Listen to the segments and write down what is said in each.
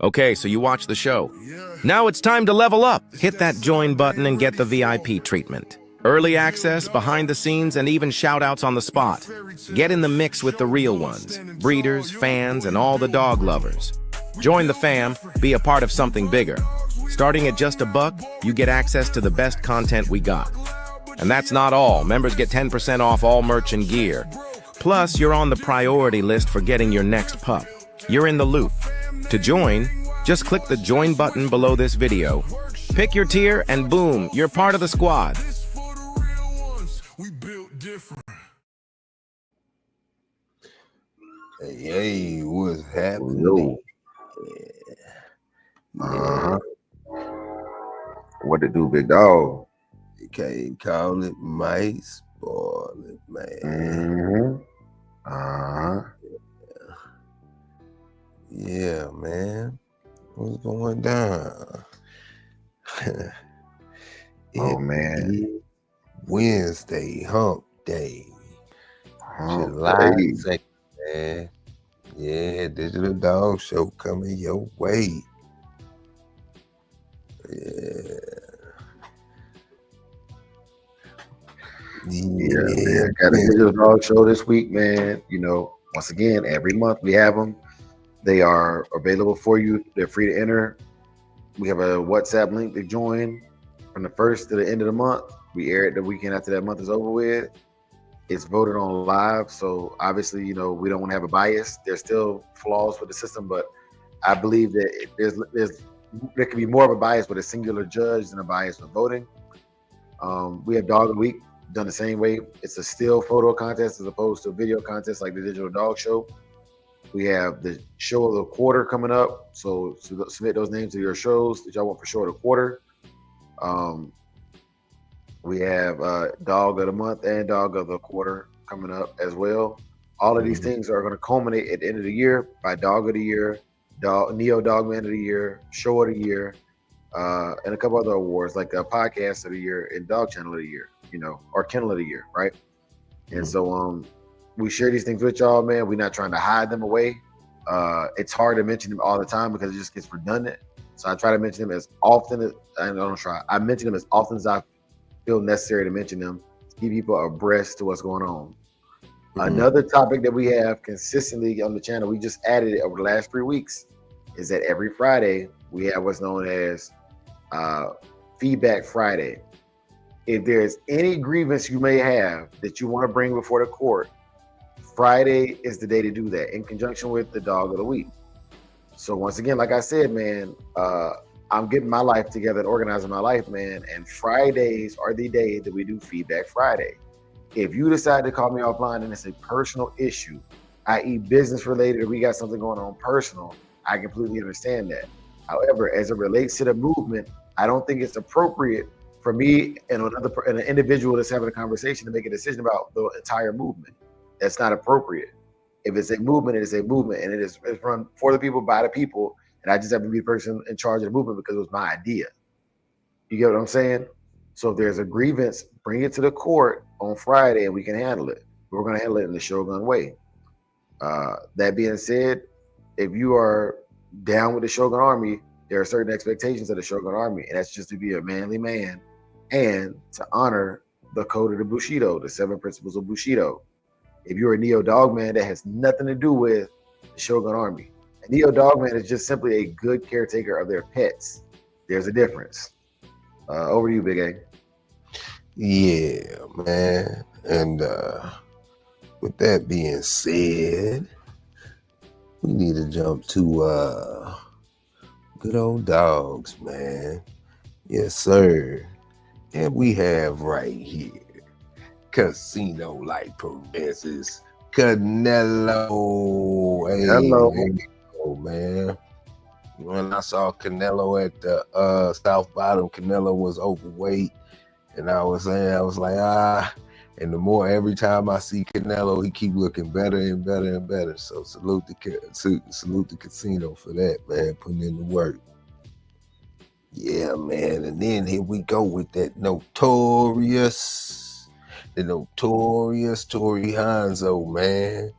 Okay, so you watch the show. Now it's time to level up. Hit that join button and get the VIP treatment. Early access, behind the scenes, and even shout-outs on the spot. Get in the mix with the real ones, breeders, fans, and all the dog lovers. Join the fam, be a part of something bigger. Starting at just $1, you get access to the best content we got. And that's not all. Members get 10% off all merch and gear. Plus, you're on the priority list for getting your next pup. You're in the loop. To join, just click the join button below this video. Pick your tier and boom, you're part of the squad. Hey, what's happening? Yo. Yeah. What to do, big dog? You can't call it might spoil it, man. Yeah, man. What's going down? Oh, man. Wednesday, hump day. Hump July day. 2nd, man. Yeah, digital dog show coming your way. Yeah, man. Got a digital dog show this week, man. You know, once again, every month we have them. They are available for you. They're free to enter. We have a WhatsApp link to join from the 1st to the end of the month. We air it the weekend after that month is over with. It's voted on live, so obviously, you know, we don't want to have a bias. There's still flaws with the system, but I believe that there can be more of a bias with a singular judge than a bias with voting. We have Dog of the Week done the same way. It's a still photo contest as opposed to a video contest like the Digital Dog Show. We have the Show of the Quarter coming up, so submit those names to your shows that y'all want for Show of the Quarter. We have Dog of the Month and Dog of the Quarter coming up as well. All of these things are going to culminate at the end of the year by Dog of the Year, Neo Dogman of the Year, Show of the Year, and a couple other awards like the Podcast of the Year and Dog Channel of the Year, you know, or Kennel of the Year, right? And so we share these things with y'all, man. We're not trying to hide them away. It's hard to mention them all the time because it just gets redundant. So I try to mention them as often as I mention them as often as I feel necessary to mention them to keep people abreast to what's going on. Another topic that we have consistently on the channel, we just added it over the last 3 weeks, is that every Friday we have what's known as Feedback Friday. If there's any grievance you may have that you want to bring before the court, Friday is the day to do that in conjunction with the Dog of the Week. So once again, like I said, man, I'm getting my life together and organizing my life, man. And Fridays are the day that we do Feedback Friday. If you decide to call me offline and it's a personal issue, i.e. business related, or we got something going on personal, I completely understand that. However, as it relates to the movement, I don't think it's appropriate for me and an individual that's having a conversation to make a decision about the entire movement. That's not appropriate. If it's a movement, it is a movement, and it's run for the people, by the people, and I just have to be the person in charge of the movement because it was my idea. You get what I'm saying? So if there's a grievance, bring it to the court on Friday and we can handle it. We're going to handle it in the Shogun way. That being said, if you are down with the Shogun Army, there are certain expectations of the Shogun Army, and that's just to be a manly man and to honor the code of the Bushido, the 7 principles of Bushido. If you're a Neo Dogman, that has nothing to do with the Shogun Army. A Neo Dogman is just simply a good caretaker of their pets. There's a difference. Over to you, Big A. Yeah, man. And with that being said, we need to jump to good old dogs, man. Yes, sir. And we have right here Casino like Provinces Canelo. Hey, Hello. Man. When I saw Canelo at the South Bottom, Canelo was overweight, and I was like, and the more every time I see Canelo, he keep looking better and better and better. So salute the Casino for that, man, putting in the work. Yeah, man. And then here we go with that notorious Tory Hanzo, man.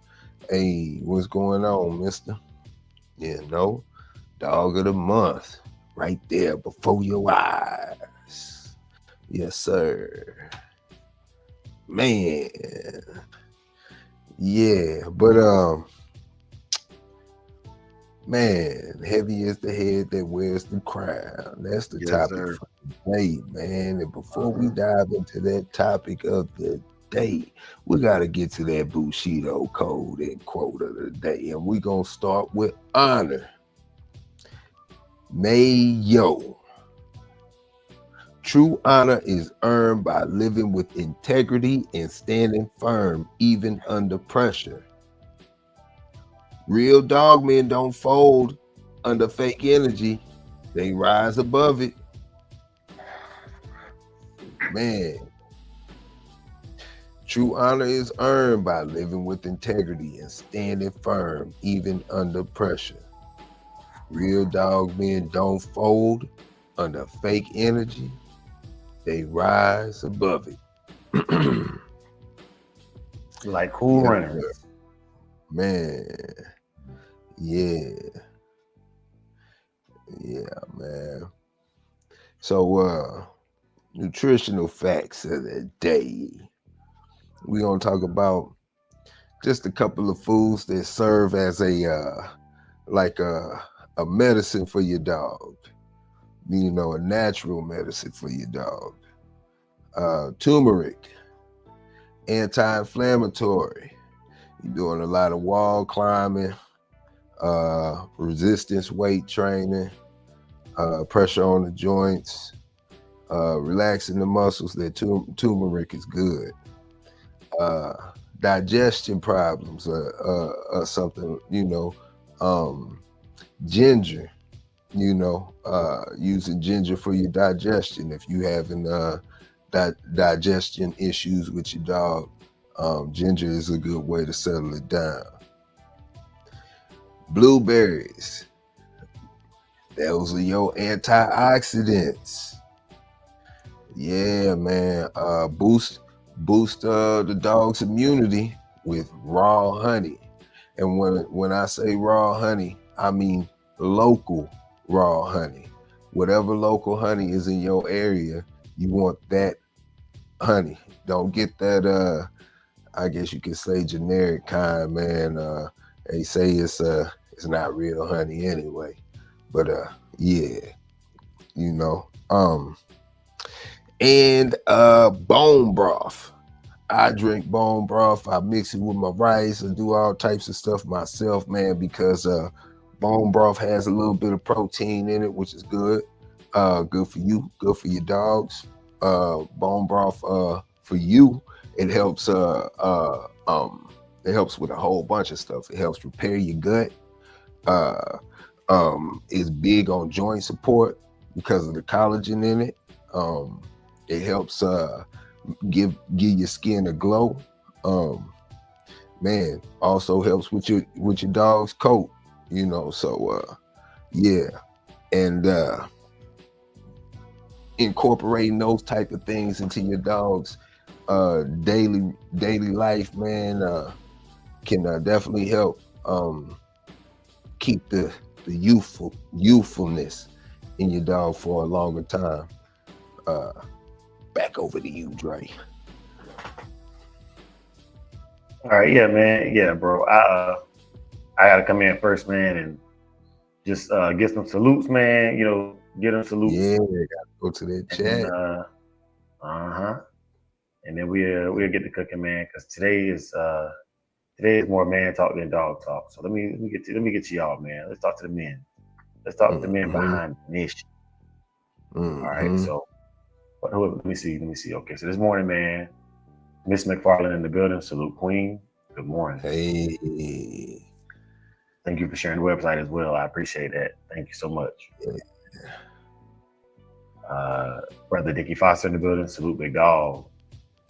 Hey, what's going on, mister? Yeah, no. Dog of the month, right there before your eyes. Yes, sir. Man. Yeah, but man, heavy is the head that wears the crown. That's the Yes, topic sir. for today, man. And before we dive into that topic of the day, we got to get to that Bushido code and quote of the day. And we're going to start with honor. Mayo. True honor is earned by living with integrity and standing firm even under pressure. Real dogmen don't fold under fake energy. They rise above it. Man. True honor is earned by living with integrity and standing firm even under pressure. Real dogmen don't fold under fake energy. They rise above it. Like Cool Yeah, Runnings. man. Yeah, man. So nutritional facts of the day. We're gonna talk about just a couple of foods that serve as a medicine for your dog. You know, a natural medicine for your dog. Turmeric, anti-inflammatory. You're doing a lot of wall climbing, resistance weight training, pressure on the joints, relaxing the muscles. That turmeric is good. Digestion problems are something, ginger, using ginger for your digestion. If you having digestion issues with your dog, ginger is a good way to settle it down. Blueberries, those are your antioxidants. Yeah, man. Boost the dog's immunity with raw honey. And when I say raw honey, I mean local raw honey. Whatever local honey is in your area, you want that honey. Don't get that I guess you could say generic kind, man. They say it's not real honey anyway. But yeah, and bone broth. I drink bone broth. I mix it with my rice and do all types of stuff myself, man, because bone broth has a little bit of protein in it, which is good. Good for you, good for your dogs. Bone broth for you, it helps with a whole bunch of stuff. It helps repair your gut. It's big on joint support because of the collagen in it. It helps give your skin a glow. Man, also helps with your dog's coat, so yeah. And incorporating those type of things into your dog's daily life, man, can definitely help keep the youthfulness in your dog for a longer time. Back over to you, Dre. All right, yeah, man, yeah, bro. I gotta come in first, man, and just get some salutes, man. Get them salutes. Yeah, gotta go to that chat. And then we'll get to cooking, man, because today is more man talk than dog talk. So let me get to y'all, man. Let's talk to the men. Let's talk to the men behind the mission. All right, so let me see. Okay, so this morning, man, Miss McFarland in the building. Salute, Queen. Good morning. Hey. Thank you for sharing the website as well. I appreciate that. Thank you so much. Yeah. Brother Dickie Foster in the building. Salute, Big Dog.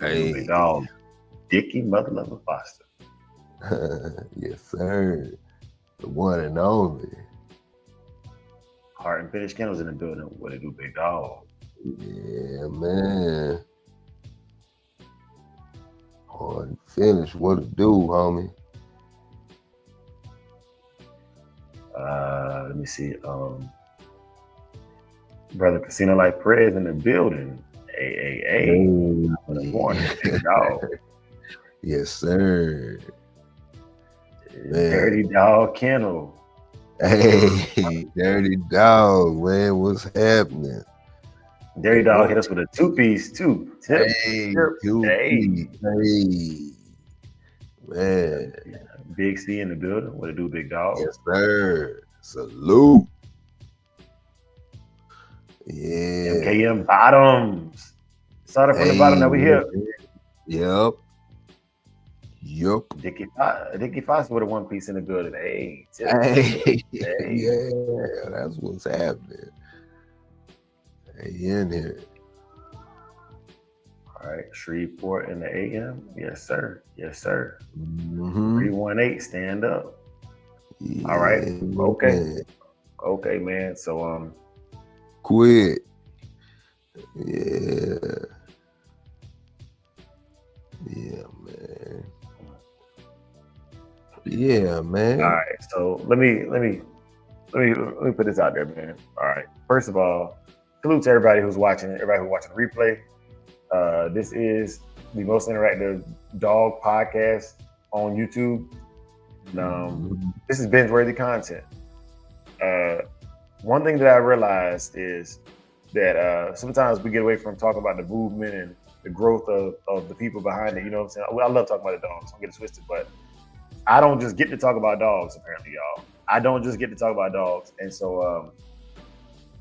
Hey. Big Dog. Dickie Mother Lover Foster. Yes, sir. The one and only. Heart and Finish Kennels in the building. What it do, Big Dog? Yeah, man. Heart and Finish. What it do, homie? Let me see. Brother Casino Life Perez in the building. Hey. Good morning, big dog. Yes, sir. Man. Dirty Dog Kennel. Hey, Dirty Dog, man, what's happening? Dirty Dog hit us with a 2-piece too. Hey, 2-piece. Hey, man. Big C in the building. What it do, big dog? Yes, sir. Salute. Yeah. MKM Bottoms. Started from the bottom, now we here. Yep. Dickie Fox with a 1-piece in the building. Hey. Yeah, that's what's happening. Hey, in here. All right, Shreveport in the AM. Yes, sir. 318, stand up. Yeah, all right. Okay, man. So quit. Yeah, man. All right. So let me put this out there, man. All right. First of all, salute to everybody who's watching the replay. This is the most interactive dog podcast on YouTube. This is binge-worthy content. One thing that I realized is that sometimes we get away from talking about the movement and the growth of the people behind it. You know what I'm saying? I love talking about the dogs. Don't get it twisted, but I don't just get to talk about dogs. Apparently, y'all. I don't just get to talk about dogs, and so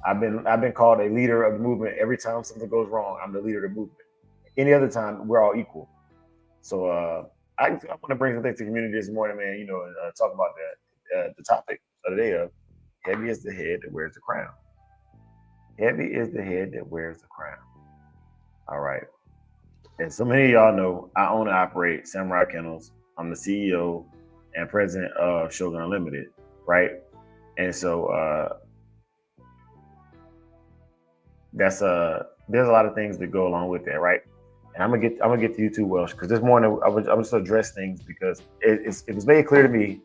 I've been called a leader of the movement. Every time something goes wrong, I'm the leader of the movement. Any other time, we're all equal. So I want to bring some things to the community this morning, man. You know, and talk about that. The topic of the day of heavy is the head that wears the crown. Heavy is the head that wears the crown. All right. And so many of y'all know I own and operate Samurai Kennels. I'm the CEO and president of Shogun Unlimited, right? And so there's a lot of things that go along with that, right? And I'm gonna get to you too, Welsh, because this morning I'm just gonna address things because it was made clear to me.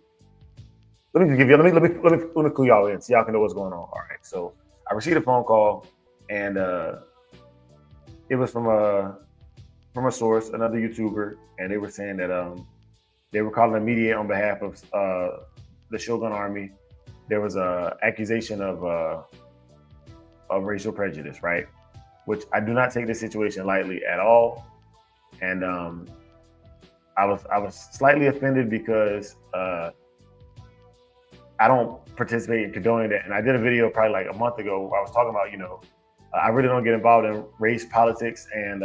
Let me clue y'all in so y'all can know what's going on. All right. So I received a phone call, and it was from a source, another YouTuber, and they were saying that they were calling to mediate on behalf of the Shogun Army. There was a accusation of racial prejudice, right? Which I do not take this situation lightly at all. And I was slightly offended because I don't participate in condoning that. And I did a video probably like a month ago where I was talking about, I really don't get involved in race, politics, and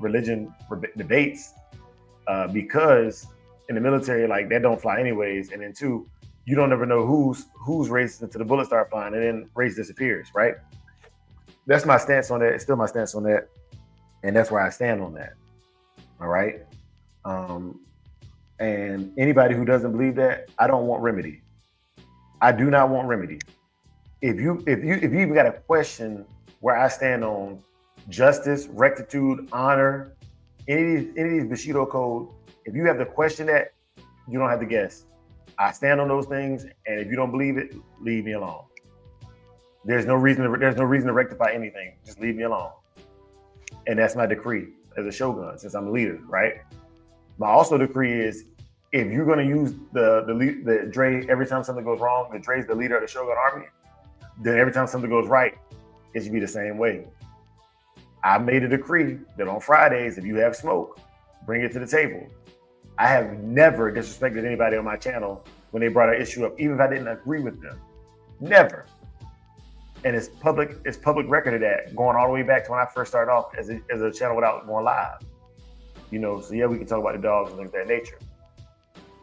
religion debates because in the military, like that don't fly anyways. And then two, you don't ever know who's racist until the bullets start flying and then race disappears, right? That's my stance on that. It's still my stance on that. And that's where I stand on that. All right. And anybody who doesn't believe that, I don't want remedy. I do not want remedy. If you even got a question where I stand on justice, rectitude, honor, any of these Bushido code, if you have to question that, you don't have to guess. I stand on those things, and if you don't believe it, leave me alone. There's no reason to rectify anything. Just leave me alone. And that's my decree as a Shogun, since I'm the leader, right? My also decree is if you're going to use the Dre every time something goes wrong, the Dre's the leader of the Shogun Army, then every time something goes right, it should be the same way. I made a decree that on Fridays, if you have smoke, bring it to the table. I have never disrespected anybody on my channel when they brought an issue up, even if I didn't agree with them. Never. And it's public record of that, going all the way back to when I first started off as a channel without going live. So yeah, we can talk about the dogs and things of that nature.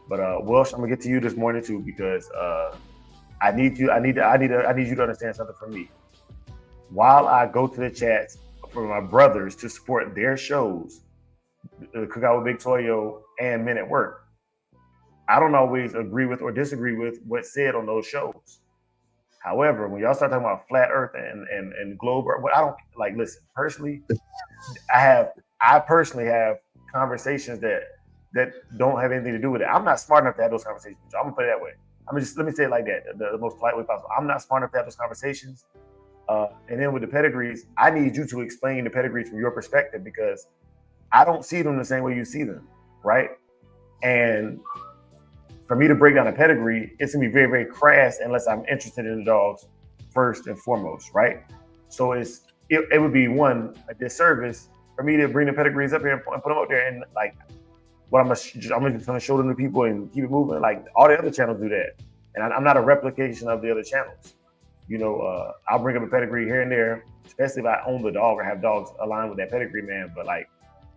But Welsh, I'm gonna get to you this morning too, because I need you to understand something from me. While I go to the chats for my brothers to support their shows, Cookout with Big Toyo and Men at Work, I don't always agree with or disagree with what's said on those shows. However, when y'all start talking about flat Earth and globe, I don't like. Listen, personally, I personally have conversations that don't have anything to do with it. I'm not smart enough to have those conversations. I'm gonna put it that way. let me say it like that, the most polite way possible. I'm not smart enough to have those conversations. And then with the pedigrees, I need you to explain the pedigrees from your perspective because I don't see them the same way you see them, right? And for me to break down a pedigree, it's gonna be very, very crass unless I'm interested in the dogs first and foremost, right? So it would be a disservice for me to bring the pedigrees up here and put them up there and like, I'm just gonna show them to people and keep it moving. Like all the other channels do that, and I'm not a replication of the other channels. You know, I'll bring up a pedigree here and there, especially if I own the dog or have dogs aligned with that pedigree, man. But like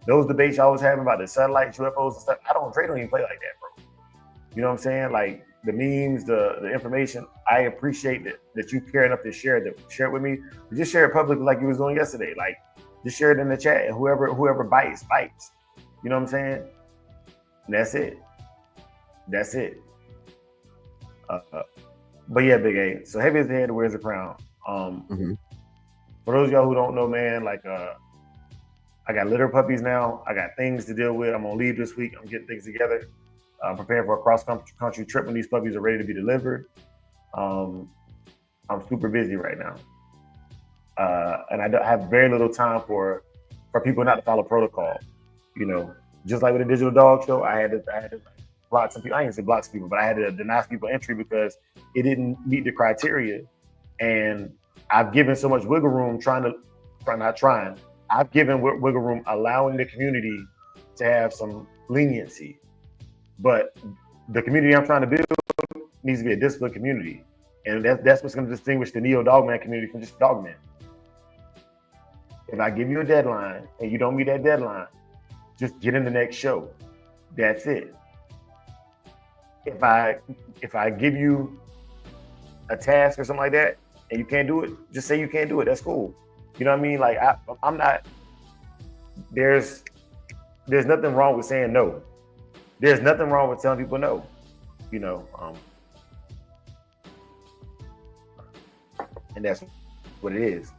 those debates y'all was having about the satellites, UFOs and stuff, Dre don't even play like that, bro. You know what I'm saying? Like the memes, the information, I appreciate that you care enough to share it with me. But just share it publicly like you was doing yesterday. Like just share it in the chat and whoever bites. You know what I'm saying? And that's it. But yeah, Big A. So heavy as the head wears a crown. For those of y'all who don't know, man, like I got litter puppies now. I got things to deal with. I'm on leave this week. I'm getting things together. I'm preparing for a cross-country trip when these puppies are ready to be delivered. I'm super busy right now. And I have very little time for people not to follow protocol. You know, just like with the digital dog show, I had to block some people. I didn't say block some people, but I had to deny people entry because it didn't meet the criteria. And I've given so much wiggle room I've given wiggle room, allowing the community to have some leniency. But the community I'm trying to build needs to be a disciplined community. And that's what's going to distinguish the Neo Dogman community from just Dogman. If I give you a deadline and you don't meet that deadline, just get in the next show. That's it. If I give you a task or something like that and you can't do it, just say you can't do it. That's cool. You know what I mean? Like I'm not. There's nothing wrong with saying no. There's nothing wrong with telling people no. You know. And that's what it is.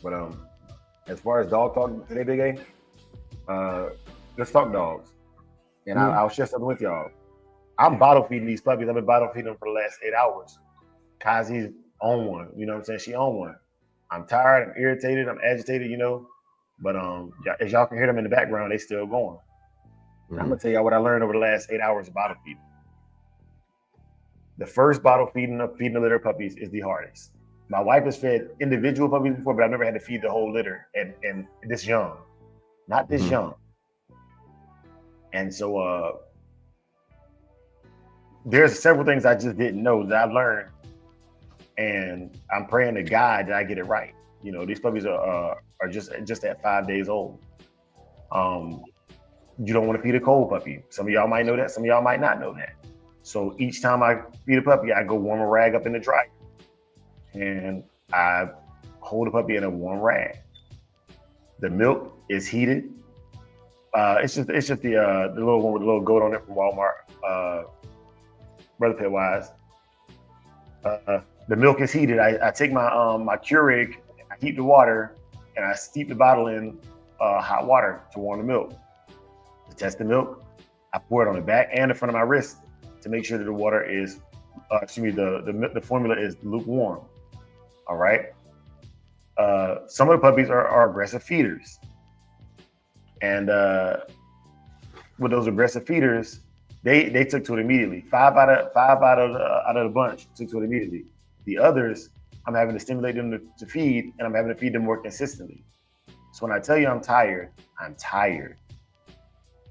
But as far as dog talk today, Big A, let's talk dogs. And I'll share something with y'all. I'm bottle feeding these puppies. I've been bottle feeding them for the last 8 hours. Kazi's on one. You know what I'm saying? She on one. I'm tired. I'm irritated. I'm agitated. You know. But as y'all can hear them in the background, they still going. I'm gonna tell y'all what I learned over the last 8 hours of bottle feeding. The first bottle feeding the litter puppies is the hardest. My wife has fed individual puppies before, but I've never had to feed the whole litter and this young, not this young. And so there's several things I just didn't know that I've learned, and I'm praying to God that I get it right. You know, these puppies are just at 5 days old. You don't want to feed a cold puppy. Some of y'all might know that. Some of y'all might not know that. So each time I feed a puppy, I go warm a rag up in the dryer, and I hold the puppy in a warm rag. The milk is heated. It's just the little one with the little goat on it from Walmart, Brother Pet Wise. The milk is heated. I take my my Keurig, I heat the water, and I steep the bottle in hot water to warm the milk. To test the milk, I pour it on the back and the front of my wrist to make sure that the water is, the formula is lukewarm. All right. Some of the puppies are aggressive feeders, and with those aggressive feeders, they took to it immediately. Five out of the bunch took to it immediately. The others, I'm having to stimulate them to feed, and I'm having to feed them more consistently. So when I tell you I'm tired, I'm tired.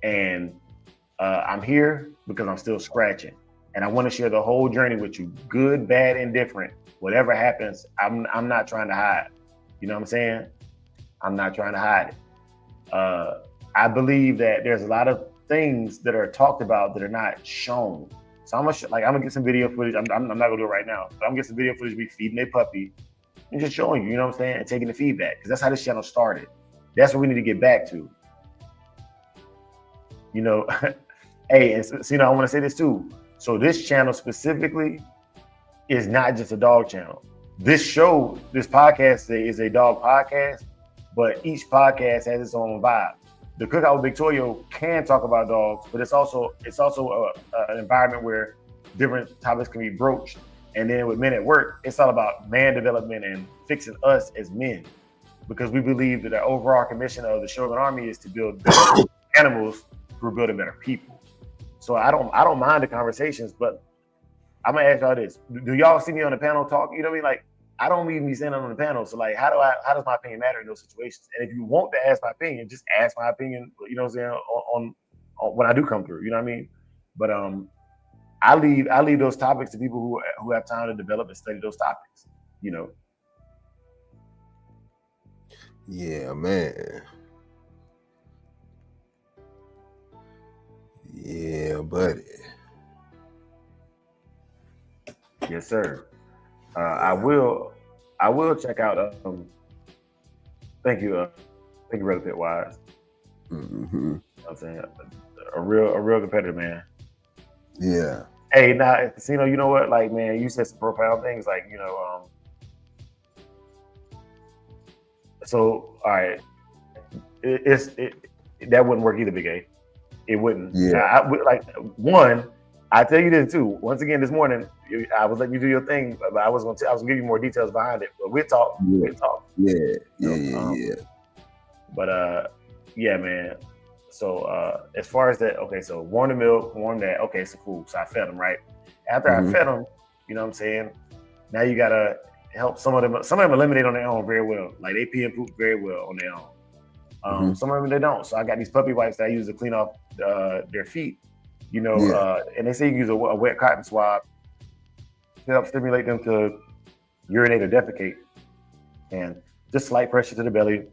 And I'm here because I'm still scratching. And I want to share the whole journey with you, good, bad, indifferent. Whatever happens, I'm not trying to hide. You know what I'm saying? I'm not trying to hide it. I believe that there's a lot of things that are talked about that are not shown. So I'm gonna get some video footage. I'm not gonna do it right now, but I'm gonna get some video footage of me feeding a puppy and just showing you, you know what I'm saying, and taking the feedback, because that's how this channel started. That's what we need to get back to. You know, hey, and so, you know, I want to say this too. So this channel specifically is not just a dog channel. This show, this podcast is a dog podcast, but each podcast has its own vibe. The Cookout with Victoria can talk about dogs, but it's also an environment where different topics can be broached. And then with Men at Work, it's all about man development and fixing us as men, because we believe that the overall commission of the Shogun Army is to build better animals through building better people. So I don't mind the conversations, but I'm gonna ask y'all this: do y'all see me on the panel talk? You know what I mean? Like, I don't even be standing on the panel. So like, how does my opinion matter in those situations? And if you want to ask my opinion, just ask my opinion. You know what I'm saying? On when I do come through. You know what I mean? But I leave those topics to people who have time to develop and study those topics. You know. Yeah, man. Yeah, buddy. Yes, sir. I will check out. Thank you, Brother Pitwise. Mm-hmm. You know what I'm saying, a real competitor, man. Yeah. Hey, now, Casino, you know what? Like, man, you said some profound things. Like, you know, so all right, that wouldn't work either, Big A. It wouldn't. Yeah. I tell you this too. Once again, this morning, I was letting you do your thing, but I was gonna give you more details behind it. But we'll talk. Yeah. We'll talk. Yeah. But yeah, man. So as far as that, okay, so warm the milk, warm that. Okay, so cool. So I fed them, right? After I fed them, you know what I'm saying? Now you gotta help some of them eliminate on their own very well. Like they pee and poop very well on their own. Some of them they don't. So I got these puppy wipes that I use to clean off their feet. You know, and they say you can use a wet cotton swab to help stimulate them to urinate or defecate, and just slight pressure to the belly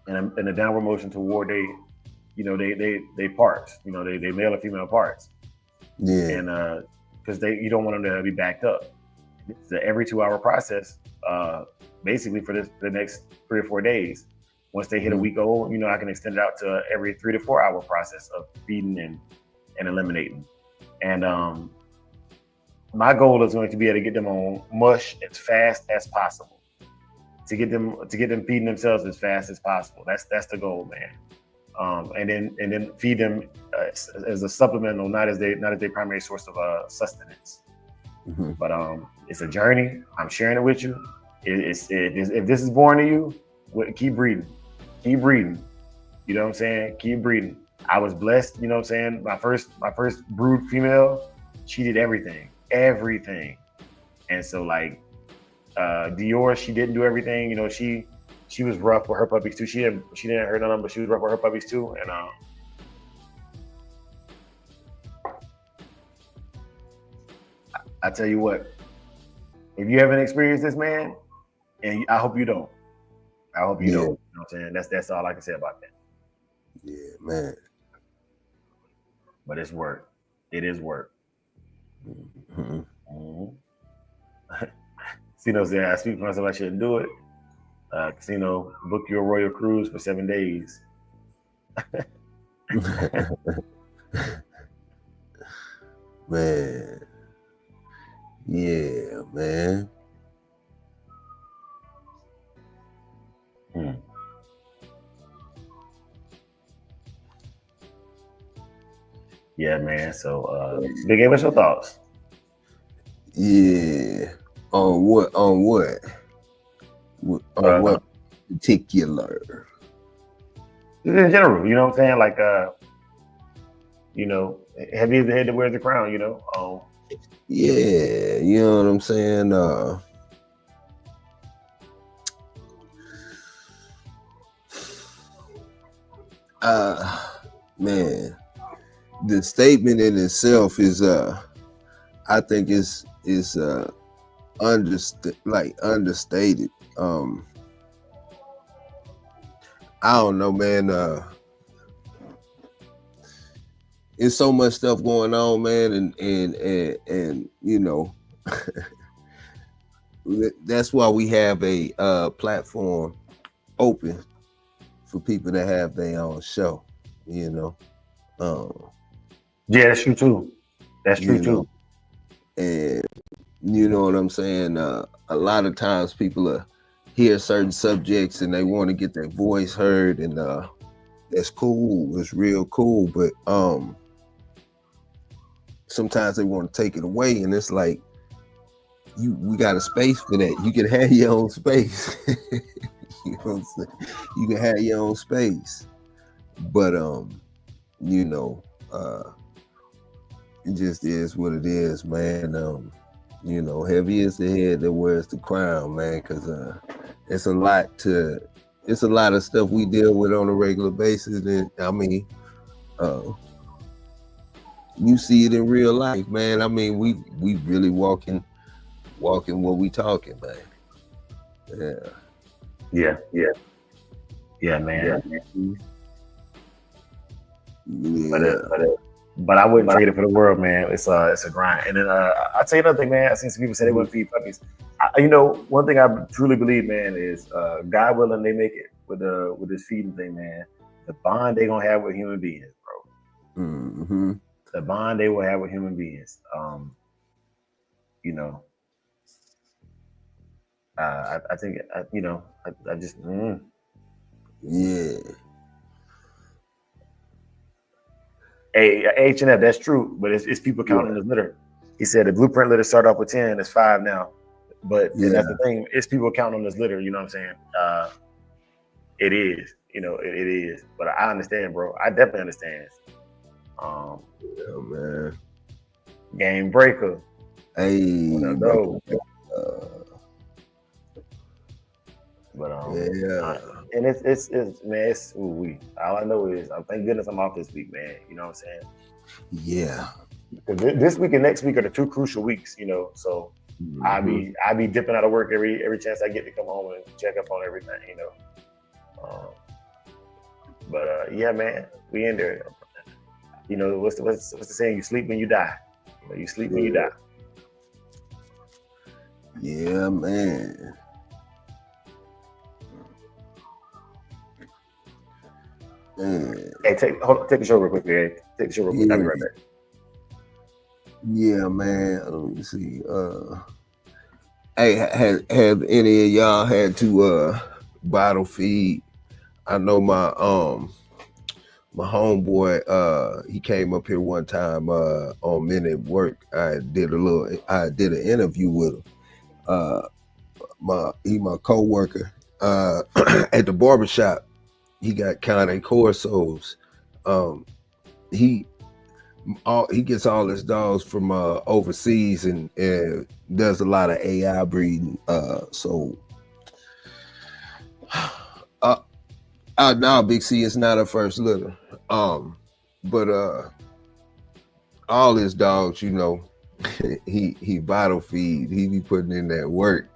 and a downward motion toward they parts. You know, they male or female parts. Yeah. And because you don't want them to be backed up. It's an every 2-hour process, basically for the next 3 or 4 days. Once they hit a week old, you know, I can extend it out to every 3 to 4 hour process of feeding and eliminating. And my goal is going to be able to get them on mush as fast as possible. To get them feeding themselves as fast as possible. That's the goal, man. And then feed them as a supplemental, not as their primary source of sustenance. But it's a journey. I'm sharing it with you. If this is boring to you, keep breeding. Keep breeding. You know what I'm saying? Keep breeding. I was blessed, you know what I'm saying? My first brood female, she did everything. And so like Dior, she didn't do everything. You know, she was rough with her puppies too. She didn't hurt none of them, but she was rough with her puppies too. And I tell you what, if you haven't experienced this, man, and I hope you don't. I hope you don't. You know what I'm saying? That's all I can say about that. Yeah, man. But it's work. It is work. Casino said, I speak for myself, I shouldn't do it. Casino, book your royal cruise for 7 days. Man. Yeah, man. Yeah, man. So, Big A, what's your thoughts? Yeah. On what? On what particular? In general, you know what I'm saying? Like, you know, heavy is the head that wears the crown, you know? Yeah, you know what I'm saying? Man, the statement in itself is I think is understated. I don't know, man. It's so much stuff going on, man, and you know, that's why we have a platform open for people to have their own show, you know. Yeah, that's true too. That's true too. And you know what I'm saying? A lot of times people hear certain subjects and they want to get their voice heard, and that's cool. It's real cool, but sometimes they want to take it away, and it's like we got a space for that. You can have your own space. You know what I'm saying? You can have your own space, but you know, it just is what it is, man. You know, heavy is the head that wears the crown, man, because it's a lot of stuff we deal with on a regular basis. And I mean, you see it in real life, man. I mean, we really walking what we talking, man. Yeah, man. Yeah. But I wouldn't trade it for the world, man. It's a grind. And then I'll tell you another thing, man. I seen some people say they wouldn't feed puppies. You know, one thing I truly believe, man, is God willing, they make it with this feeding thing, man. The bond they gonna have with human beings, bro. Mm-hmm. The bond they will have with human beings. You know, I think you know, I just yeah. Hey, H&F, that's true, but it's people counting as litter. He said the blueprint litter start off with 10, it's 5 now. But and that's the thing, it's people counting as litter, you know what I'm saying? It is, you know, it is. But I understand, bro. I definitely understand. Yeah, man. Game breaker. Hey, yeah. And it's man, it's all I know is thank goodness I'm off this week, man. You know what I'm saying? Yeah. Because this week and next week are the 2 crucial weeks, you know. So I be dipping out of work every chance I get to come home and check up on everything, you know. But yeah, man, we in there. You know, what's the saying? You sleep when you die. You sleep when you die. Yeah, man. Hey, take the show real quick, man. Take the show real quick. I'll be right back. Yeah, man. Let me see. Hey, have any of y'all had to bottle feed? I know my homeboy, he came up here one time on Men at Work. I did an interview with him. He my co-worker at the barbershop. He got Cane Corsos. He gets all his dogs from overseas and does a lot of AI breeding. So now Big C is not a first litter. But all his dogs, you know, he bottle feed. He be putting in that work.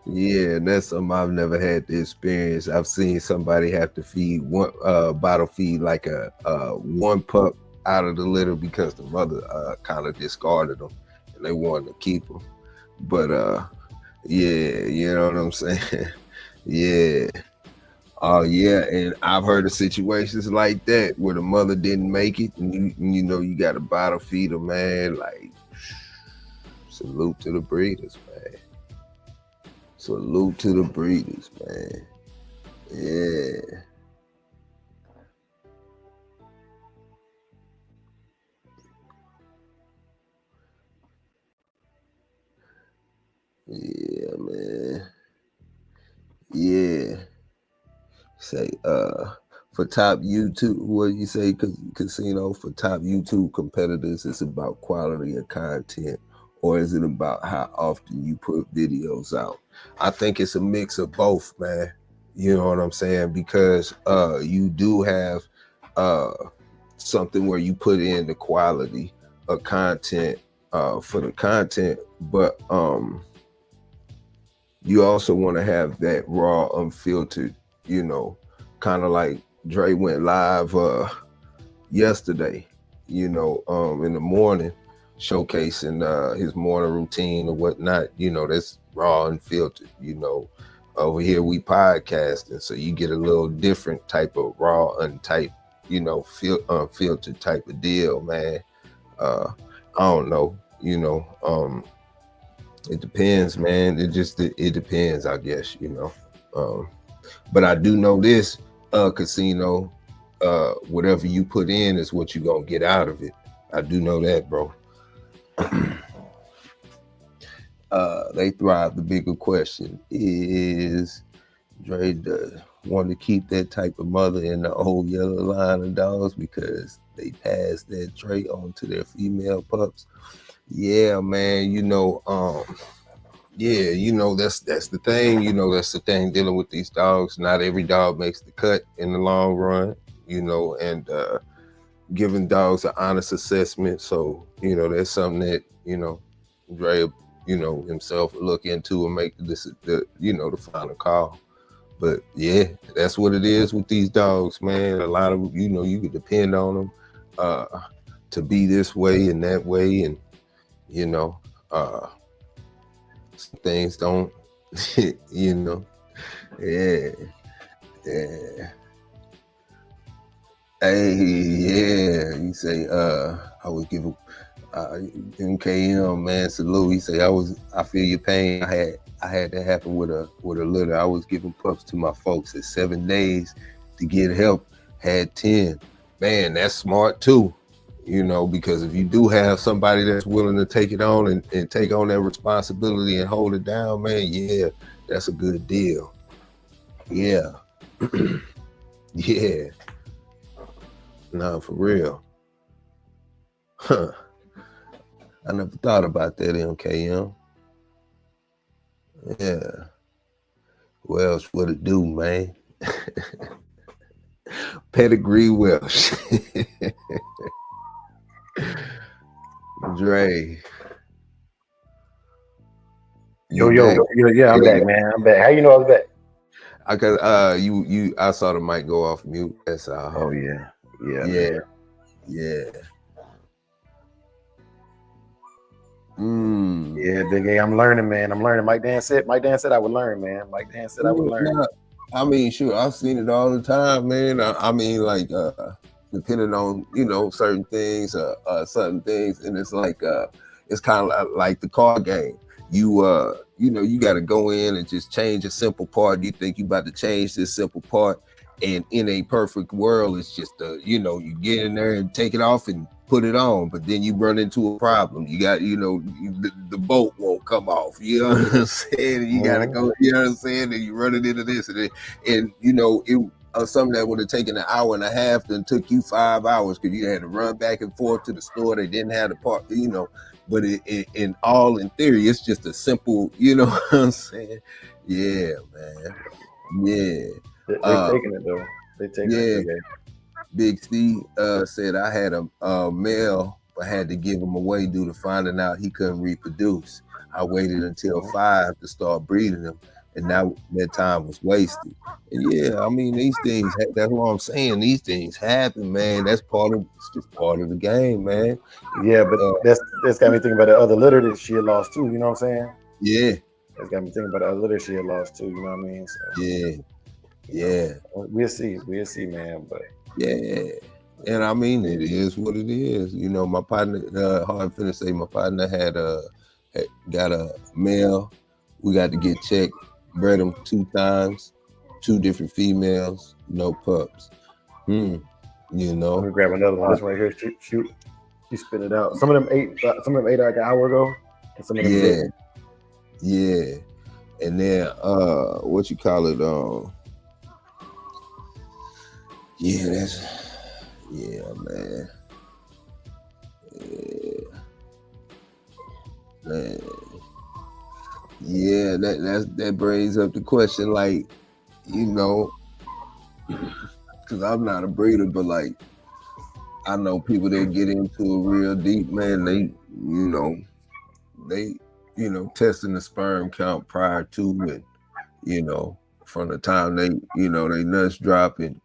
Yeah, and that's something I've never had to experience. I've seen somebody have to feed one bottle feed like a one pup out of the litter because the mother kind of discarded them and they wanted to keep them. But yeah, you know what I'm saying? Yeah. Oh yeah, and I've heard of situations like that where the mother didn't make it, and you know you got to bottle feed them, man. Like, salute to the breeders, man. Salute to the breeders, man. Yeah. Yeah, man. Yeah. Say, for top YouTube, what do you say, Casino, for top YouTube competitors, it's about quality of content, or is it about how often you put videos out? I think it's a mix of both, man. You know what I'm saying? Because you do have something where you put in the quality of content for the content, but you also want to have that raw, unfiltered, you know, kind of like Dre went live yesterday, you know, in the morning, showcasing his morning routine or whatnot. You know, that's raw and filtered. You know, over here we podcasting, so you get a little different type of raw and type, you know, unfiltered type of deal, man. I don't know, you know, it depends, man. It depends, I guess, you know. But I do know this, Casino, whatever you put in is what you're gonna get out of it. I do know that, bro. They thrive. The bigger question is, Dre want to keep that type of mother in the old yellow line of dogs because they passed that trait on to their female pups. Yeah, man. Yeah, that's the thing. That's the thing dealing with these dogs. Not every dog makes the cut in the long run. And giving dogs an honest assessment. So that's something that Dre himself will look into and make the final call. But yeah, that's what it is with these dogs, man. A lot of you can depend on them to be this way and that way, and some things don't. Yeah. Hey, yeah. You say I would give MKM, man, salute. He say I feel your pain. I had that happen with a litter. I was giving pups to my folks at 7 days to get help, had 10. Man, that's smart too. Because if you do have somebody that's willing to take it on and take on that responsibility and hold it down, man, yeah, that's a good deal. Yeah. Yeah. No, for real. Huh. I never thought about that, MKM. Yeah. Welsh, what it do, man? Pedigree Welsh. Dre. Yo, yeah, I'm back, man. I'm back. How you know I was back? I saw the mic go off mute. That's all. Oh yeah. Yeah. Yeah, Big A, I'm learning, man. I'm learning. Mike Dan said I would learn, man. Mike Dan said I would learn. Nah, I mean, sure, I've seen it all the time, man. I mean, like, depending on certain things, and it's like it's kind of like the card game. You got to go in and just change a simple part. You think you about to change this simple part, and in a perfect world, it's just you get in there and take it off and put it on, but then you run into a problem. You got the bolt won't come off. You know what I'm saying? You gotta go. You know what I'm saying? And you running into this and it something that would have taken an hour and a half, then took you 5 hours because you had to run back and forth to the store. They didn't have the part, But in theory, it's just a simple. You know what I'm saying? Yeah, man. Yeah. They're taking it though. They taking it. Okay. Big C said I had a male, but had to give him away due to finding out he couldn't reproduce. I waited until 5 to start breeding him, and now that time was wasted. And yeah, I mean, these things, that's what I'm saying. These things happen, man. It's just part of the game, man. Yeah, but that's got me thinking about the other litter that she had lost too. You know what I'm saying? Yeah. That's got me thinking about the other litter she had lost too. You know what I mean? So, yeah. We'll see, man. But yeah, and I mean, it is what it is. My partner, hard finna say, my partner had got a male. We got to get checked, bred him 2 times, 2 different females, no pups. Let me grab another one. This one right here, shoot. She spit it out. Some of them ate like an hour ago, and some of them didn't. Yeah. And then what you call it? Man. Yeah, that brings up the question, like, because I'm not a breeder, but like, I know people that get into it real deep, man. They testing the sperm count prior to it, from the time they nuts drop and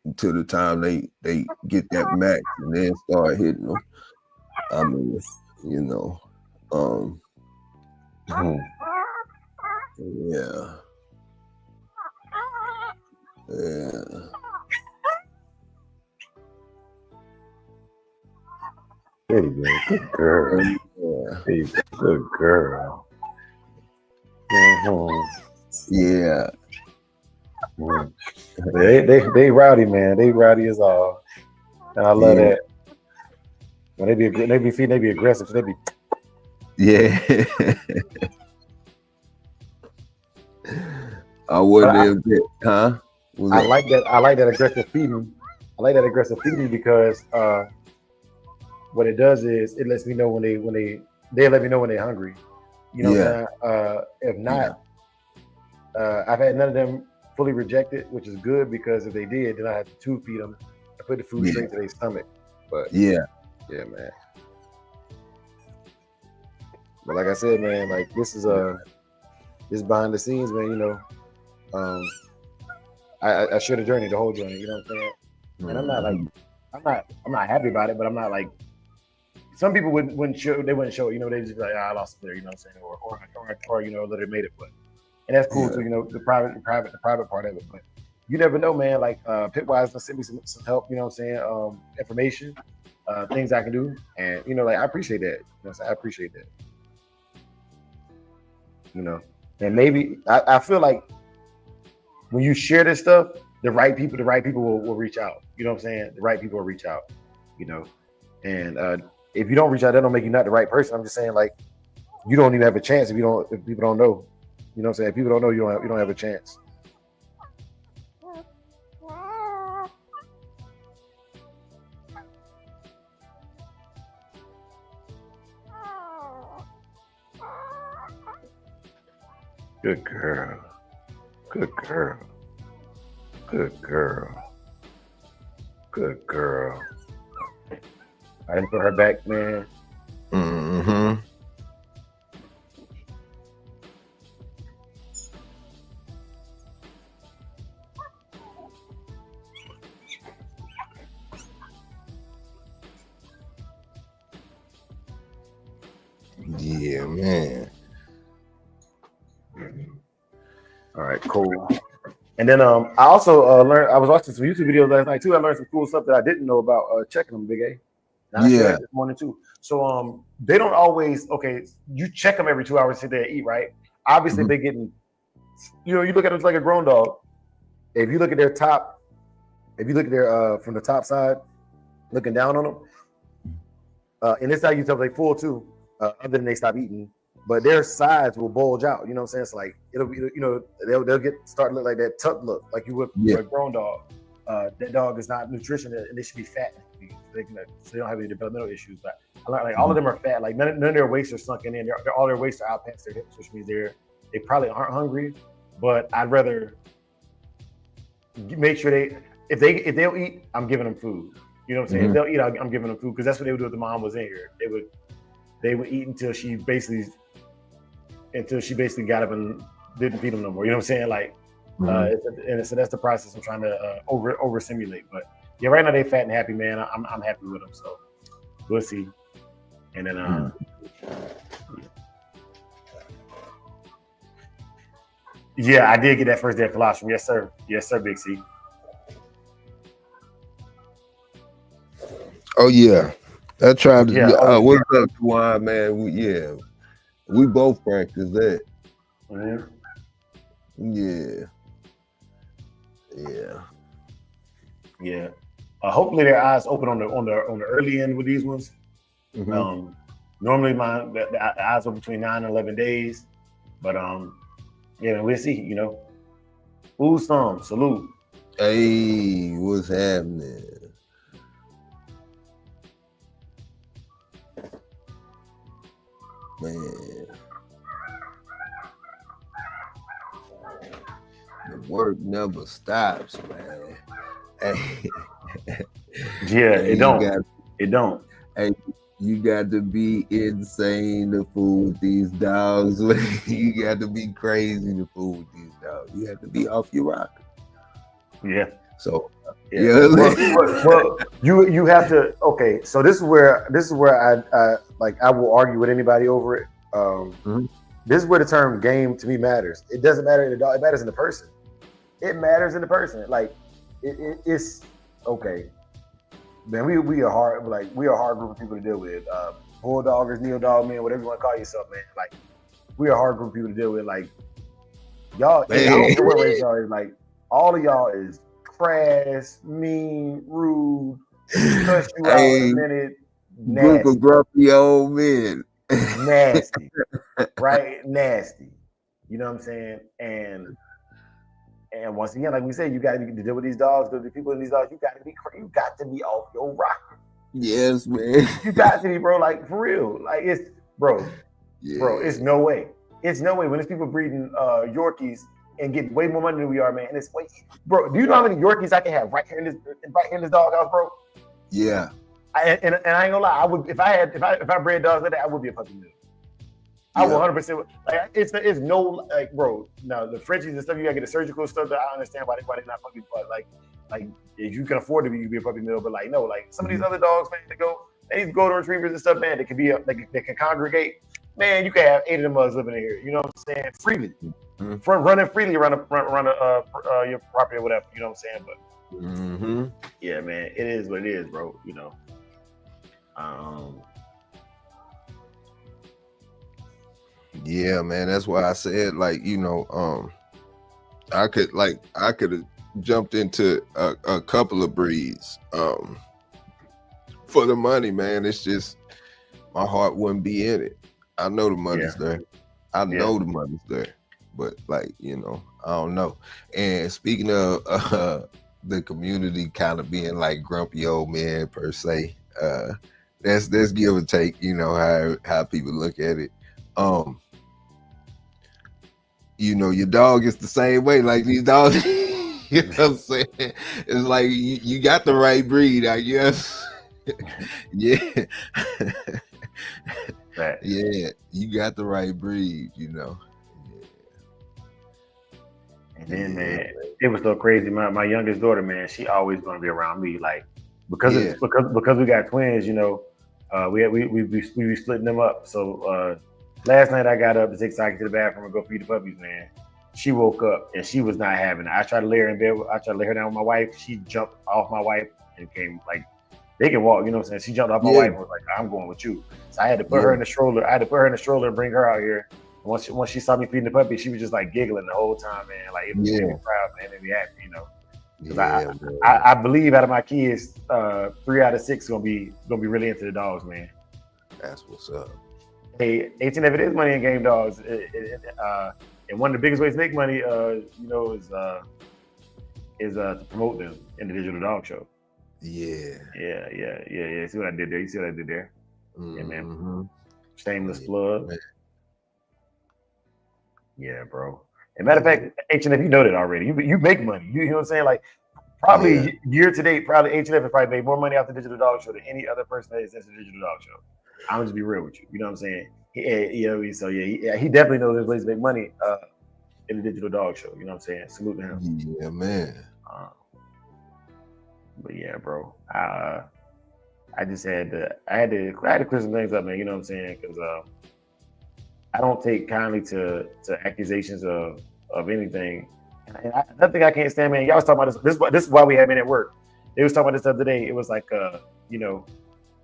until the time they get that max and then start hitting them. I mean, yeah. There you go. Good girl. Yeah. Good girl. Yeah. They rowdy, man. They rowdy as all. And I love that. When they be feeding, they be aggressive. So they be. Yeah. I wouldn't have, huh? I like that. I like that aggressive feeding. I like that aggressive feeding because what it does is it lets me know when they let me know when they're hungry. You know what I'm saying? If not, I've had none of them fully rejected, which is good because if they did, then I had to tube feed them and put the food straight to their stomach. But yeah, man. But like I said, man, like this is this behind the scenes, man. You know, I share the journey, the whole journey. You know what I'm saying? And I'm not like, I'm not happy about it, but I'm not like. Some people wouldn't show. They wouldn't show it. You know, they just be like, I lost it there. You know what I'm saying? Or you know, that they made it, but and that's cool too. You know, the private part of it. But you never know, man. Like Pitwise sent me some help. You know what I'm saying? Information, things I can do, and you know, like I appreciate that. You know, I appreciate that. You know, and maybe I feel like when you share this stuff, the right people will reach out. You know what I'm saying? The right people will reach out. You know, and if you don't reach out, that don't make you not the right person. I'm just saying, like, you don't even have a chance if people don't know. You know what I'm saying? If people don't know, you don't have a chance. Good girl. Good girl. Good girl. Good girl. I didn't put her back, man. Mm-hmm. Yeah, man. All right, cool. And then I also learned. I was watching some YouTube videos last night too. I learned some cool stuff that I didn't know about checking them, Big A. And I shared that this morning too. So they don't always. Okay, you check them every 2 hours, sit there and eat, right? Obviously, they're getting. You know, you look at them like a grown dog. If you look at their top, if you look at their from the top side, looking down on them, and this is how you tell they're full too. Other than they stop eating, but their sides will bulge out. You know what I'm saying? It's like it'll be, you know, they'll start to look like that tuck look, like you would for a grown dog. That dog is not nutrition, and they should be fat. So they don't have any developmental issues. But I learned, like all of them are fat. Like none of their waists are sunken in. All their waists are out past their hips, which means they probably aren't hungry. But I'd rather make sure if they'll eat, I'm giving them food. You know what I'm saying? If they'll eat, I'm giving them food because that's what they would do if the mom was in here. They would eat until she basically got up and didn't feed them no more. You know what I'm saying? Like, and so that's the process I'm trying to over simulate. But yeah, right now they fat and happy, man. I'm happy with them. So we'll see. And then yeah, I did get that first day of colostrum. Yes, sir. Yes, sir, Big C. Oh yeah. I tried to. What's up, Twan, man? We both practice that. Yeah. Hopefully their eyes open on the early end with these ones. Normally the eyes are between 9 and 11 days, but yeah, we'll see. You know, Usam, salute. Hey, what's happening? Man, the work never stops, man. Hey. Yeah, it don't. Hey, you got to be insane to fool with these dogs. You got to be crazy to fool with these dogs. You have to be off your rocker. Yeah. So well, you have to. Okay, so this is where I will argue with anybody over it. This is where the term game to me matters. It doesn't matter in the dog. It matters in the person. It matters in the person. Like it's okay. Man, we are hard. Like we are a hard group of people to deal with. Bulldoggers, neo dog man, whatever you want to call yourself, man. Like we are a hard group of people to deal with. Like y'all, I don't care what race y'all is. Like all of y'all is crass, mean, rude, cuss you out in a minute, Group of grumpy old men. Nasty. Right? Nasty. You know what I'm saying? And once again, like we said, you got to deal with these dogs, the people in these dogs. You got to be off your rocker. Yes, man. You got to be, bro. Like for real. Like it's, bro. Yeah. Bro, it's no way. It's no way when there's people breeding Yorkies and get way more money than we are, man. And it's way, bro. Do you know how many Yorkies I can have right here in this doghouse, bro? Yeah. And I ain't gonna lie. I would if I bred dogs like that, I would be a puppy mill. I would 100%. Like it's no like, bro. Now the Frenchies and stuff, you gotta get the surgical stuff. That I understand why they're not puppy, but like if you can afford to be, you be a puppy mill. But like no, like some of these other dogs, man, these golden retrievers and stuff, man, they can be they can congregate. Man, you can have 8 of them mugs living in here. You know what I'm saying? Freely, running freely around your property or whatever. You know what I'm saying? But yeah, man, it is what it is, bro. You know. Yeah, man. That's why I said, like, you know, I could have jumped into a couple of breeds for the money, man. It's just my heart wouldn't be in it. I know the money's there. I know the money's there, but like, you know, I don't know. And speaking of the community kind of being like grumpy old men per se, that's give or take, you know, how people look at it. You know, your dog is the same way. Like these dogs, you know what I'm saying? It's like you got the right breed, I guess. Yeah. Right. Yeah, you got the right breed, you know. Yeah. And then, man, it was so crazy. My youngest daughter, man, she always gonna be around me, like because we got twins, you know. We be splitting them up. So last night I got up to take Saki to the bathroom and go feed the puppies, man. She woke up and she was not having it. I tried to lay her in bed. I tried to lay her down with my wife. She jumped off my wife and came like. They can walk, you know what I'm saying? She jumped off my wife and was like, I'm going with you. So I had to put her in the stroller. I had to put her in the stroller and bring her out here. And once she saw me feeding the puppy, she was just like giggling the whole time, man. Like it made me proud, man. It made me happy, you know. Because I believe out of my kids, 3 out of 6 gonna be really into the dogs, man. That's what's up. Hey, H&F, it is money in game dogs. And one of the biggest ways to make money, you know, is to promote them in the digital dog show. Yeah. See what I did there? You see what I did there? Yeah, man. Shameless plug. Man. Yeah, bro. And matter of fact, H&F, you know that already. You make money. You know what I'm saying? Like probably year to date, probably H&F has probably made more money off the digital dog show than any other person that is in the digital dog show. I'm gonna just be real with you. You know what I'm saying? He definitely knows there's ways to make money in the digital dog show. You know what I'm saying? Salute to him. Yeah, man. But yeah, bro, I just had to clear some things up, man. You know what I'm saying? Because I don't take kindly to accusations of anything. And another thing I can't stand, man. Y'all was talking about this. This is why we had been at work. They was talking about this the other day. It was like, you know,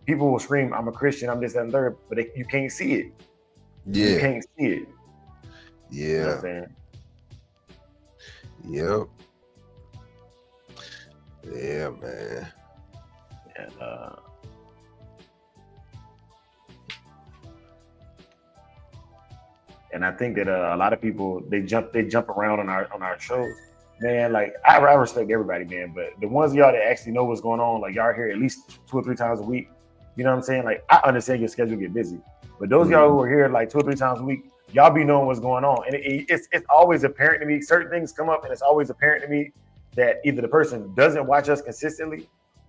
people will scream, "I'm a Christian, I'm this, that, and third," but you can't see it. Yeah, you can't see it. Yeah. You know what I'm saying? Yep. Yeah, man. And I think that a lot of people they jump around on our shows, man. Like I respect everybody, man, but the ones of y'all that actually know what's going on, like y'all are here at least 2 or 3 times a week. You know what I'm saying? Like I understand your schedule get busy, but those of y'all who are here like 2 or 3 times a week, y'all be knowing what's going on, and it's always apparent to me. Certain things come up, and it's always apparent to me that either the person doesn't watch us consistently,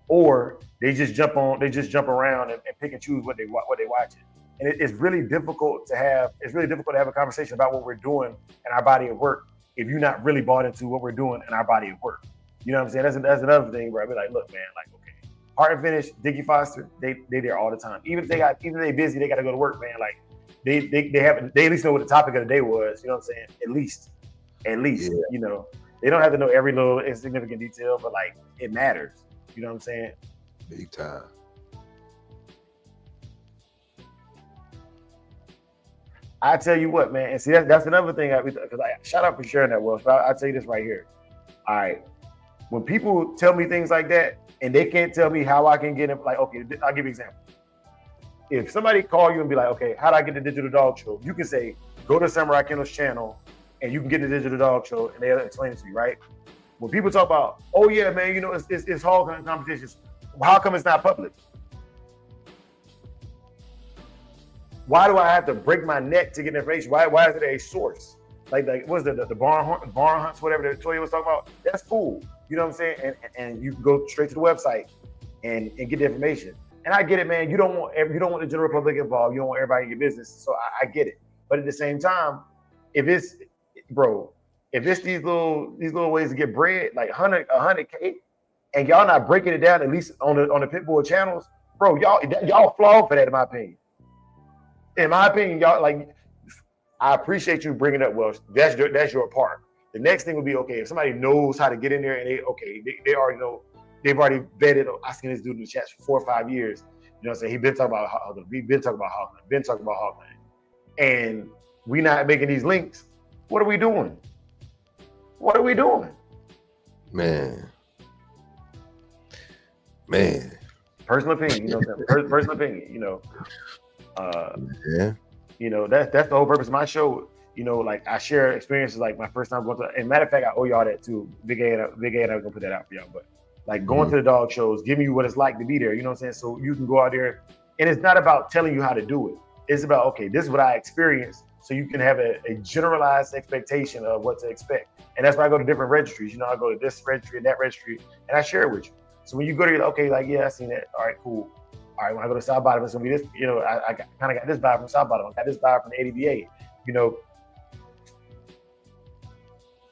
or they just jump around and pick and choose what they watch. And it's really difficult to have a conversation about what we're doing in our body of work if you're not really bought into what we're doing in our body of work. You know what I'm saying? That's another thing where I be like, look, man, like, okay, Heart and Finish, Diggy Foster, they there all the time. Even if they busy, they got to go to work, man. Like they at least know what the topic of the day was. You know what I'm saying? At least, you know, they don't have to know every little insignificant detail, but like it matters. You know what I'm saying? Big time. I tell you what, man, and see that's another thing because I shout out for sharing that, Will. I'll tell you this right here. All right, when people tell me things like that and they can't tell me how I can get them, like, okay, I'll give you an example. if somebody call you and be like, okay, how do I get the digital dog show? You can say, go to Samurai Kennels channel and you can get the digital dog show and they'll explain it to you, right? When people talk about, oh yeah, man, you know, it's hog hunting competitions. How come it's not public? Why do I have to break my neck to get information? Why is it a source? Like what's the barn hunts, whatever that Toya was talking about? That's cool. You know what I'm saying? And you can go straight to the website and get the information. And I get it, man. You don't want the general public involved. You don't want everybody in your business. So I get it. But at the same time, if it's these little ways to get bread, like 100K, and y'all not breaking it down at least on the Pitbull channels, bro, y'all flawed for that, in my opinion. In my opinion, y'all, like, I appreciate you bringing up Welsh. That's your part. The next thing would be, okay, if somebody knows how to get in there and they already know, they've already vetted. I've seen this dude in the chat for 4 or 5 years. You know what I'm saying? We've been talking about hog hunting. And we not making these links. What are we doing? Man. Personal opinion, you know what I'm saying? Personal opinion, you know. Yeah. You know, that's the whole purpose of my show. You know, like I share experiences like my first time going to, and matter of fact, I owe y'all that too. Big A, I'm gonna put that out for y'all. But like going to the dog shows, giving you what it's like to be there, you know what I'm saying? So you can go out there, and it's not about telling you how to do it. It's about, okay, this is what I experienced, so you can have a generalized expectation of what to expect. And that's why I go to different registries. You know, I go to this registry and that registry, and I share it with you. So when you go to, okay, like, yeah, I seen that. All right, cool. All right, when I go to South Bottom, it's gonna be this. You know, I kind of got this vibe from South Bottom. I got this vibe from the ADBA. You know,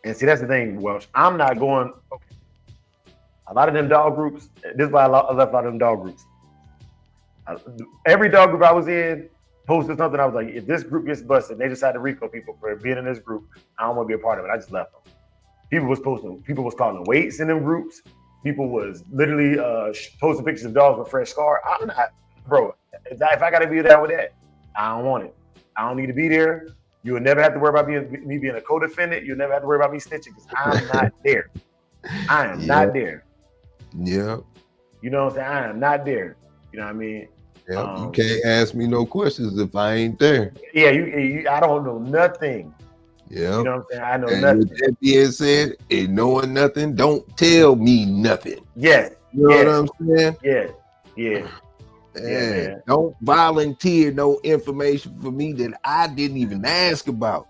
and see, that's the thing, Welsh. I'm not going. Okay. A lot of them dog groups. This is why I left a lot of them dog groups. Every dog group I was in posted something. I was like, if this group gets busted, they decide to RICO people for being in this group, I don't want to be a part of it. I just left them. People was calling weights in them groups. People was literally posting pictures of dogs with fresh scar. I'm not, bro. If I got to be down with that, I don't want it. I don't need to be there. You will never have to worry about me being a co-defendant. You'll never have to worry about me snitching because I'm not there. I am not there. Yeah. You know what I'm saying? I am not there. You know what I mean? Yeah. You can't ask me no questions if I ain't there. Yeah. You I don't know nothing. Yeah. You know what I'm saying? I know and nothing. With that being said, and knowing nothing, don't tell me nothing. Yes. You know what I'm saying? Yeah. Yeah. Yeah, don't volunteer no information for me that I didn't even ask about.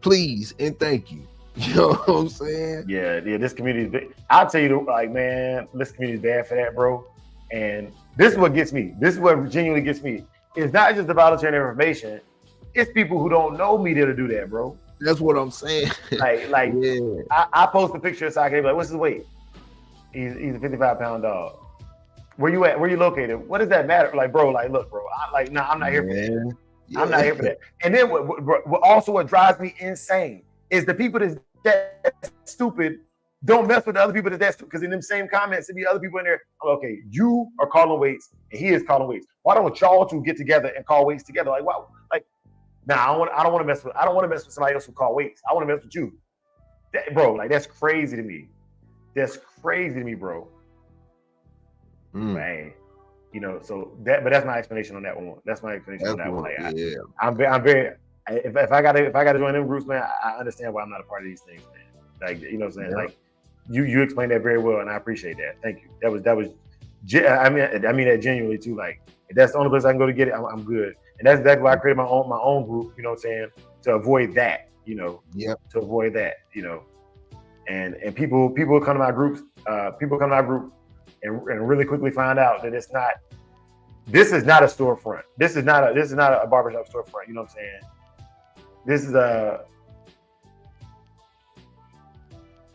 Please and thank you. You know what I'm saying? Yeah. This community, I'll tell you, like, man, this community is bad for that, bro. And this is what gets me. This is what genuinely gets me. It's not just the volunteering information. It's people who don't know me that'll do that, bro. That's what I'm saying. Like, yeah. I post a picture of Sake, like, what's his weight? He's a 55-pound dog. Where you at? Where you located? What does that matter? Like, bro, like, look, bro, I'm not here for that. Yeah. I'm not here for that. And then what drives me insane is the people that stupid don't mess with the other people that's stupid. Because in them same comments, there be other people in there. Okay, you are calling weights and he is calling weights. Why don't y'all two get together and call weights together? Like, wow, like, nah, I don't want to mess with somebody else who call weights. I want to mess with you, bro. Like, that's crazy to me. That's crazy to me, bro. Man, you know, so that's my explanation on that one. That's my explanation on that one. Like, yeah. I'm very. If I gotta join them groups, man, I understand why I'm not a part of these things, man. Like, you know what I'm saying? Yeah. Like, you explained that very well, and I appreciate that. Thank you. That was. I mean that genuinely too. Like, if that's the only place I can go to get it, I'm good. And that's exactly why I created my own group. You know what I'm saying? To avoid that. You know. Yep. To avoid that. You know. And people come to my groups. People come to my group. And really quickly find out that this is not a storefront. This is not a barbershop storefront. You know what I'm saying? This is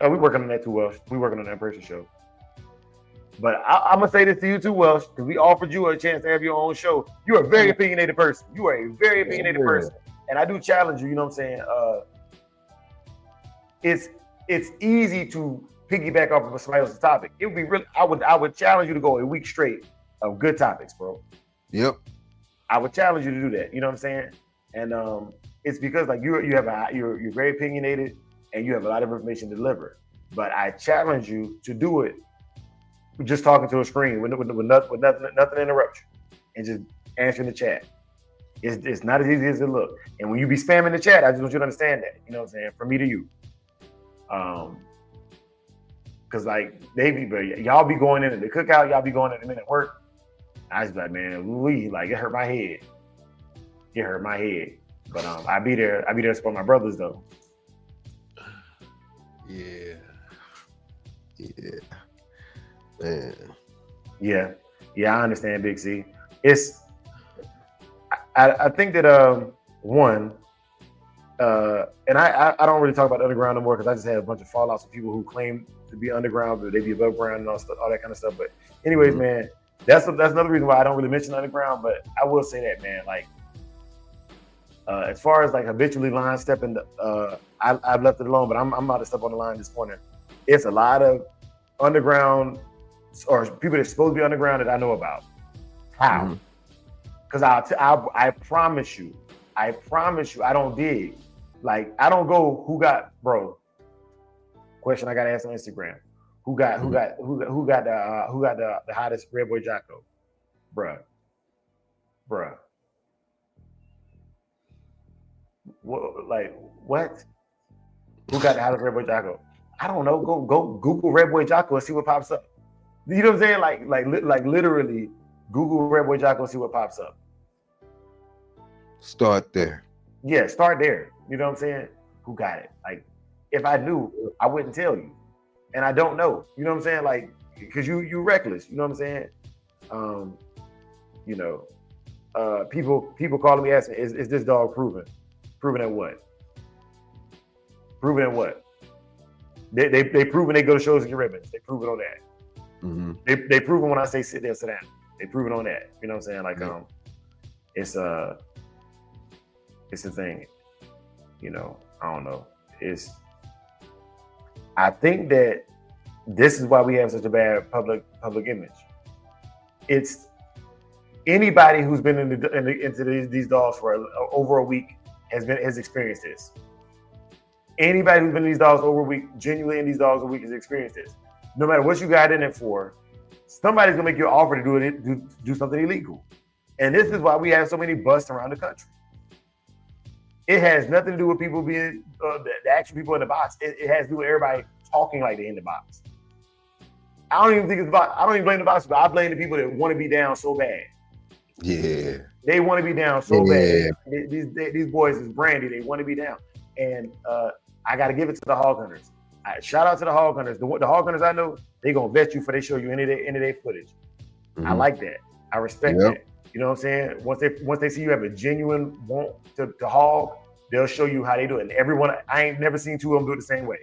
we working on that too, Welsh. We working on that person show. But I'm gonna say this to you too, Welsh, because we offered you a chance to have your own show. You're a very opinionated person. You are a very opinionated person, and I do challenge you. You know what I'm saying? It's easy to piggyback off of somebody else's topic. It would be really. I would challenge you to go a week straight of good topics, bro. Yep. I would challenge you to do that. You know what I'm saying? And it's because like you're very opinionated and you have a lot of information to deliver. But I challenge you to do it just talking to a screen with nothing interrupt you, answering the chat. It's not as easy as it looks. And when you be spamming the chat, I just want you to understand that. You know what I'm saying? From me to you. Cause like y'all be going in at the cookout, y'all be going in a minute work. I was like, man, like it hurt my head. It hurt my head. But I be there to support my brothers though. Yeah. Yeah. Man. Yeah. Yeah, I understand, Big C. I think that one, and I don't really talk about the underground no more because I just had a bunch of fallouts with people who claim to be underground, but they be above ground and all that kind of stuff. But anyways, man, that's another reason why I don't really mention underground. But I will say that, man, like as far as like habitually line stepping, I've left it alone, but I'm about to step on the line this morning. It's a lot of underground or people that's supposed to be underground that I know about. How? Because I promise you, I don't dig. Like I don't go. Who got, bro? Question I got to ask on Instagram. Who got the hottest Red Boy Jocko? Bruh. What? Who got the hottest Red Boy Jocko? I don't know. Go Google Red Boy Jocko and see what pops up. You know what I'm saying? Like literally Google Red Boy Jocko and see what pops up. Start there. Yeah, start there. You know what I'm saying? Who got it? Like, if I knew, I wouldn't tell you. And I don't know. You know what I'm saying? Like, because you reckless. You know what I'm saying? People calling me asking, is this dog proven? Proven at what? Proven at what? They proven they go to shows and get ribbons. They proven on that. They proven when I say sit there, sit down. They proven on that. You know what I'm saying? Like, it's a thing. You know, I don't know. I think that this is why we have such a bad public image. It's anybody who's been into these dogs for over a week has experienced this. Anybody who's been in these dogs over a week, genuinely in these dogs a week, has experienced this. No matter what you got in it for, somebody's gonna make you an offer to do something illegal. And this is why we have so many busts around the country. It has nothing to do with people being the actual people in the box. It has to do with everybody talking like they're in the box. I don't even blame the box, but I blame the people that want to be down so bad. Yeah. They want to be down so bad. These boys is brandy. They want to be down. And I got to give it to the hog hunters. Shout out to the hog hunters. The hog hunters I know, they going to vet you before they show you any of their footage. I like that. I respect that. You know what I'm saying? Once they see you have a genuine want to hog, they'll show you how they do it. And I ain't never seen two of them do it the same way.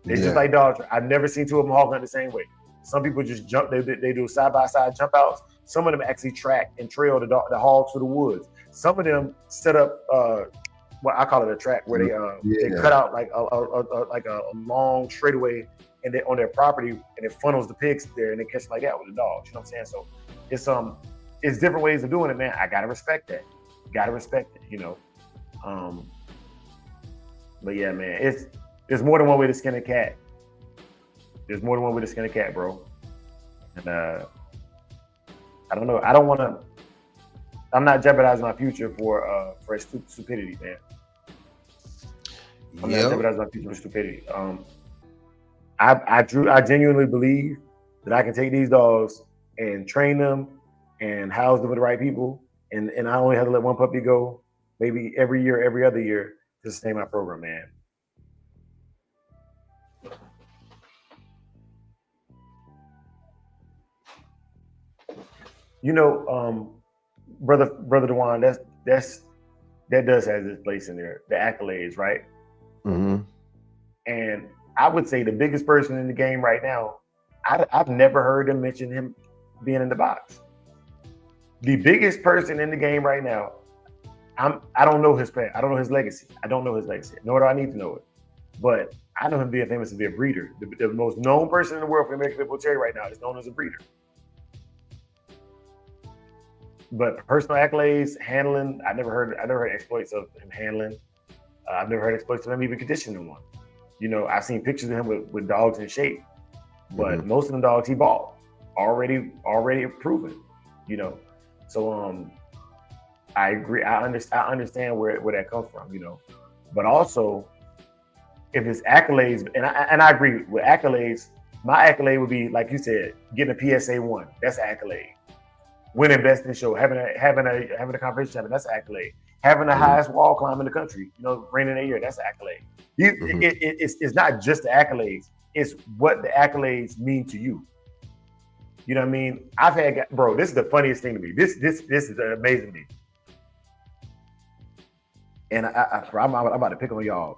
It's just like dogs. I've never seen two of them hog hunt the same way. Some people just jump. They do side-by-side jump outs. Some of them actually track and trail the hogs through the woods. Some of them set up what I call it a track where they cut out like a long straightaway and on their property, and it funnels the pigs there and they catch like that with the dogs. You know what I'm saying? So it's different ways of doing it, man. I gotta respect that. You know. But yeah, man, there's more than one way to skin a cat. There's more than one way to skin a cat, bro. And I don't know. I'm not jeopardizing my future for stupidity, man. I'm not jeopardizing my future for stupidity. I genuinely believe that I can take these dogs and train them and house them with the right people, and I only have to let one puppy go, maybe every year, every other year, to sustain my program, man. You know, brother Dewan, that does have its place in there. The accolades, right? And I would say the biggest person in the game right now, I've never heard them mention him being in the box. The biggest person in the game right now, I don't know his past. I don't know his legacy. Nor do I need to know it. But I know him being famous to be a breeder. The most known person in the world for the American Pit Bull Terrier right now is known as a breeder. But personal accolades, handling, I never heard exploits of him handling. I've never heard exploits of him even conditioning one. You know, I've seen pictures of him with dogs in shape, but most of the dogs he bought already proven. You know, so I agree. I understand where that comes from, you know. But also, if it's accolades, and I agree with accolades. My accolade would be, like you said, getting a PSA 1. That's an accolade. Winning best in show, having a conference champion. That's an accolade. Having the highest wall climb in the country, you know, reigning a year. That's an accolade. It's not just the accolades. It's what the accolades mean to you. You know what I mean? I've had, bro, this is the funniest thing to me. This is amazing to me. And I'm about to pick on y'all.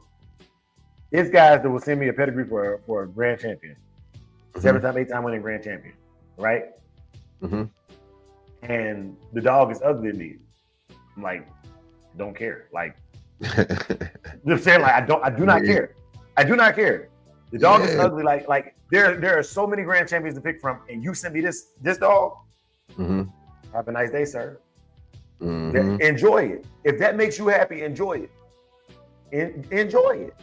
There's guys that will send me a pedigree for a grand champion. 7-time, 8-time winning grand champion, right? And the dog is ugly to me. I'm like, don't care. Like, you know what I'm saying? Like, I do not care. I do not care. The dog is ugly. Like there are so many grand champions to pick from, and you send me this dog. Have a nice day, sir. Enjoy it. If that makes you happy, enjoy it. Enjoy it.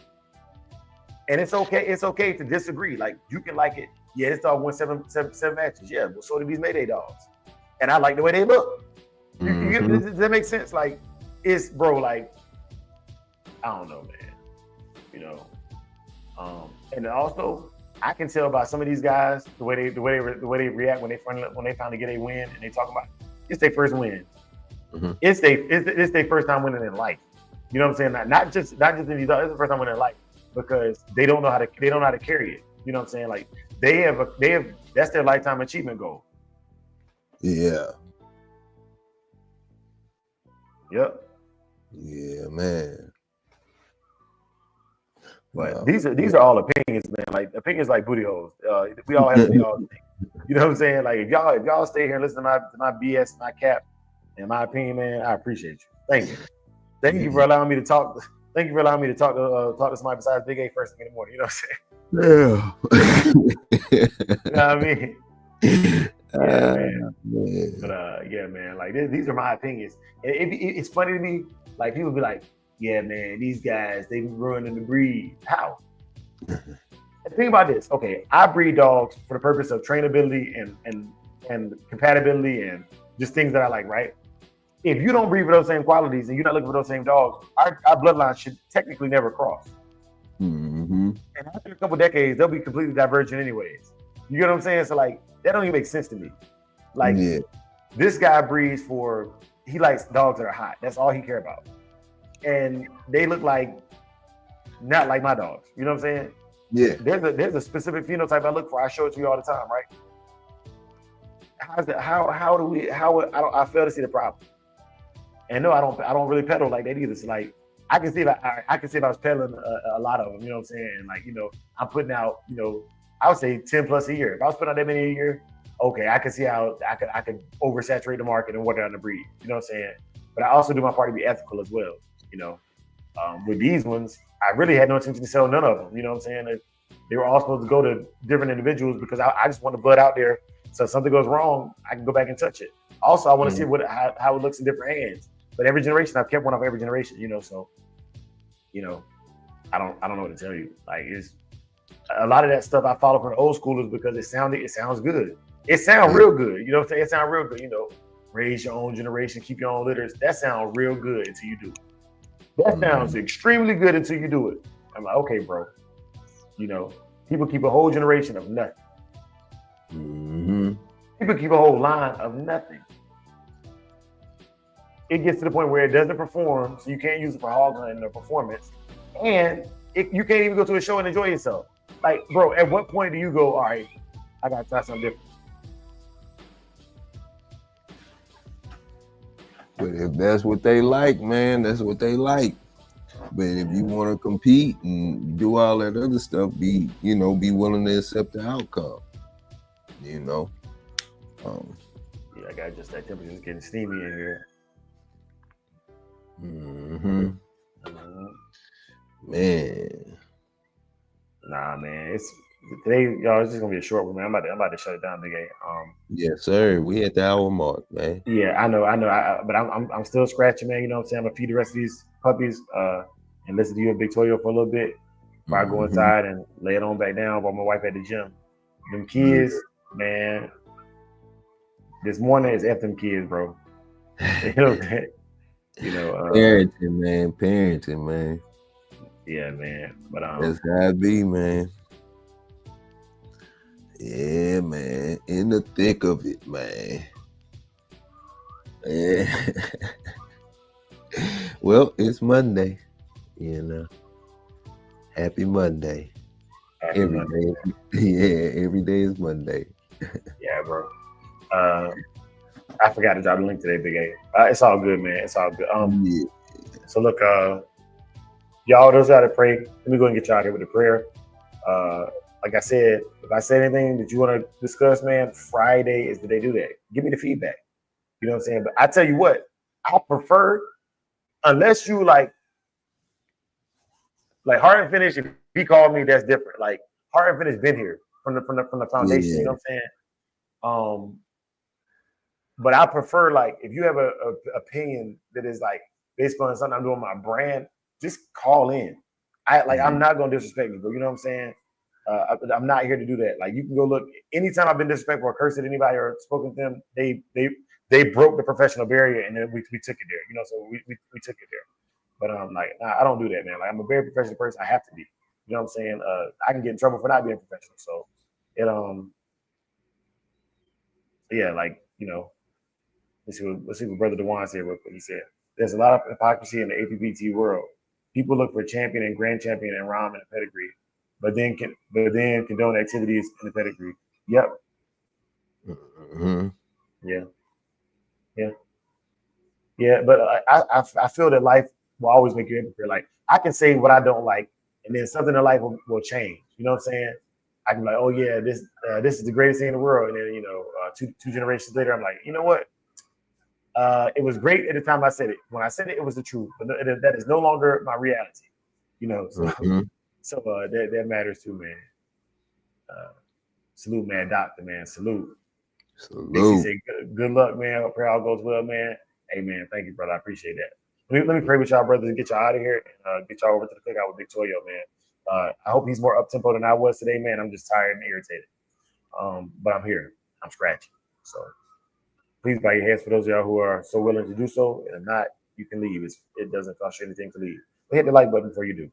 And it's okay. It's okay to disagree. Like, you can like it. Yeah, this dog won seven matches. Yeah, well, so did these Mayday dogs. And I like the way they look. Does that make sense? Like, it's, bro, like, I don't know, man. You know. And also, I can tell by some of these guys the way they react when they finally get a win, and they talk about it's their first win. It's their first time winning in life. You know what I'm saying? Not just in these dogs. It's the first time winning in life because they don't know how to carry it. You know what I'm saying? Like, they have that's their lifetime achievement goal. Yeah. Yep. Yeah, man. But these are all opinions, man. Like, opinions like booty holes. We all have to be all things. You know what I'm saying? Like, if y'all stay here and listen to my BS, my cap, and my opinion, man, I appreciate you. Thank you. Thank you for allowing me to talk. Thank you for allowing me to talk to somebody besides Big A first thing in the morning. You know what I'm saying? Yeah. You know what I mean? Yeah, man. Man. But yeah, man. Like, these are my opinions. It's funny to me. Like, people be like, yeah, man, these guys, they be ruining the breed. How? Think about this. Okay, I breed dogs for the purpose of trainability and compatibility and just things that I like, right? If you don't breed for those same qualities and you're not looking for those same dogs, our bloodline should technically never cross. And after a couple decades, they'll be completely divergent anyways. You get what I'm saying? So, like, that don't even make sense to me. Like, this guy breeds he likes dogs that are hot. That's all he care about. And they look like not like my dogs. You know what I'm saying? Yeah. There's a specific phenotype I look for. I show it to you all the time, right? I fail to see the problem. And no, I don't really pedal like that either. So, like, I can see if I was pedaling a lot of them. You know what I'm saying? And, like, you know, I'm putting out, you know, I would say 10 plus a year. If I was putting out that many a year, okay, I could see how I could oversaturate the market and water down the breed. You know what I'm saying? But I also do my part to be ethical as well. You know, with these ones, I really had no intention to sell none of them. You know what I'm saying? They were all supposed to go to different individuals because I just want the blood out there. So if something goes wrong, I can go back and touch it. Also, I want to see how it looks in different hands. But every generation, I've kept one off every generation. You know, so, you know, I don't know what to tell you. Like, it's a lot of that stuff I follow from the old schoolers because it sounds good. It sounds real good. You know what I'm saying? It sounds real good. You know, raise your own generation, keep your own litters. That sounds real good until you do it. That sounds extremely good until you do it. I'm like, okay, bro. You know, people keep a whole generation of nothing. People keep a whole line of nothing. It gets to the point where it doesn't perform, so you can't use it for hog hunting or performance. And you can't even go to a show and enjoy yourself. Like, bro, at what point do you go, all right, I got to try something different? But if that's what they like, man, that's what they like. But if you want to compete and do all that other stuff, be willing to accept the outcome. You know. Yeah, I got just that temperature. It's getting steamy in here. Man. Nah, man. Today, y'all. It's just gonna be a short one, man. I'm about to shut it down, Big A. Yes, sir. We at the hour mark, man. Yeah, I know. But I'm still scratching, man. You know what I'm saying? I'm gonna feed the rest of these puppies, and listen to you and Big Toyo for a little bit before I go inside and lay it on back down while my wife at the gym. Them kids, man. This morning is F them kids, bro. You know what I'm saying? You know, Parenting, man. Yeah, man. But That's how it be, man. Yeah, man. In the thick of it, man. Yeah. Well, it's Monday, you know. Happy Monday. Every day is Monday. Yeah, bro. I forgot to drop the link today, Big A. It's all good, man. It's all good. Yeah. So look, y'all, those out to pray. Let me go and get y'all out here with a prayer. Like I said, if I said anything that you want to discuss, man, Friday is the day to do that. Give me the feedback. You know what I'm saying? But I tell you what, I prefer, unless you like Hard and Finish, if he called me, that's different. Like Hard and Finish been here from the foundation. Yeah. You know what I'm saying? But I prefer, like, if you have a opinion that is like based on something I'm doing my brand, just call in. I'm not gonna disrespect you, but you know what I'm saying? I'm not here to do that. Like, you can go look. Anytime I've been disrespectful or cursed at anybody or spoken to them, they broke the professional barrier, and then we took it there. You know, so we took it there. But I don't do that, man. Like, I'm a very professional person. I have to be. You know what I'm saying? I can get in trouble for not being professional. So yeah, like, you know, let's see what Brother Dewan said real quick. He said, "There's a lot of hypocrisy in the APBT world. People look for champion and grand champion and ROM and a pedigree, but then condone activities in the pedigree." Yep. Mm-hmm. Yeah. But I feel that life will always make you hypocrite. Like, I can say what I don't like, and then something in life will change. You know what I'm saying? I can be like, oh yeah, this is the greatest thing in the world, and then, you know, two generations later, I'm like, you know what? It was great at the time I said it. When I said it, it was the truth, but that is no longer my reality. You know, so that matters too, man. Salute, man, doctor, man. Salute. Dixie said, good luck, man. Hope all goes well, man. Hey, man, thank you, brother. I appreciate that. Let me pray with y'all, brothers, and get y'all out of here and get y'all over to the cookout with Victoria, man. I hope he's more up-tempo than I was today, man. I'm just tired and irritated. But I'm here. I'm scratching. So please bow your heads for those of y'all who are so willing to do so. And if not, you can leave. It doesn't cost you anything to leave. But hit the like button before you do.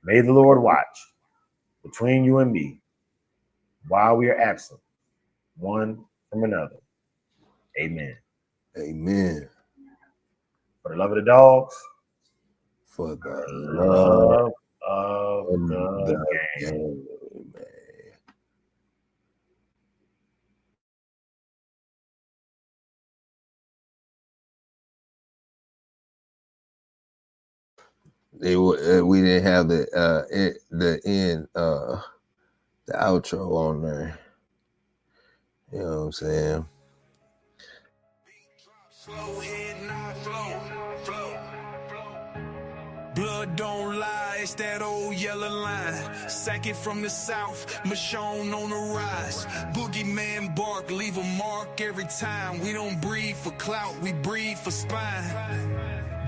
May the Lord watch between you and me while we are absent, one from another. Amen. Amen. For the love of the dogs. For the love of the game. We didn't have the end the outro on there. You know what I'm saying? Slow head, not flow. Blood don't lie, it's that old yellow line. Sack it from the south, Michonne on the rise. Boogeyman bark, leave a mark every time. We don't breathe for clout, we breathe for spine.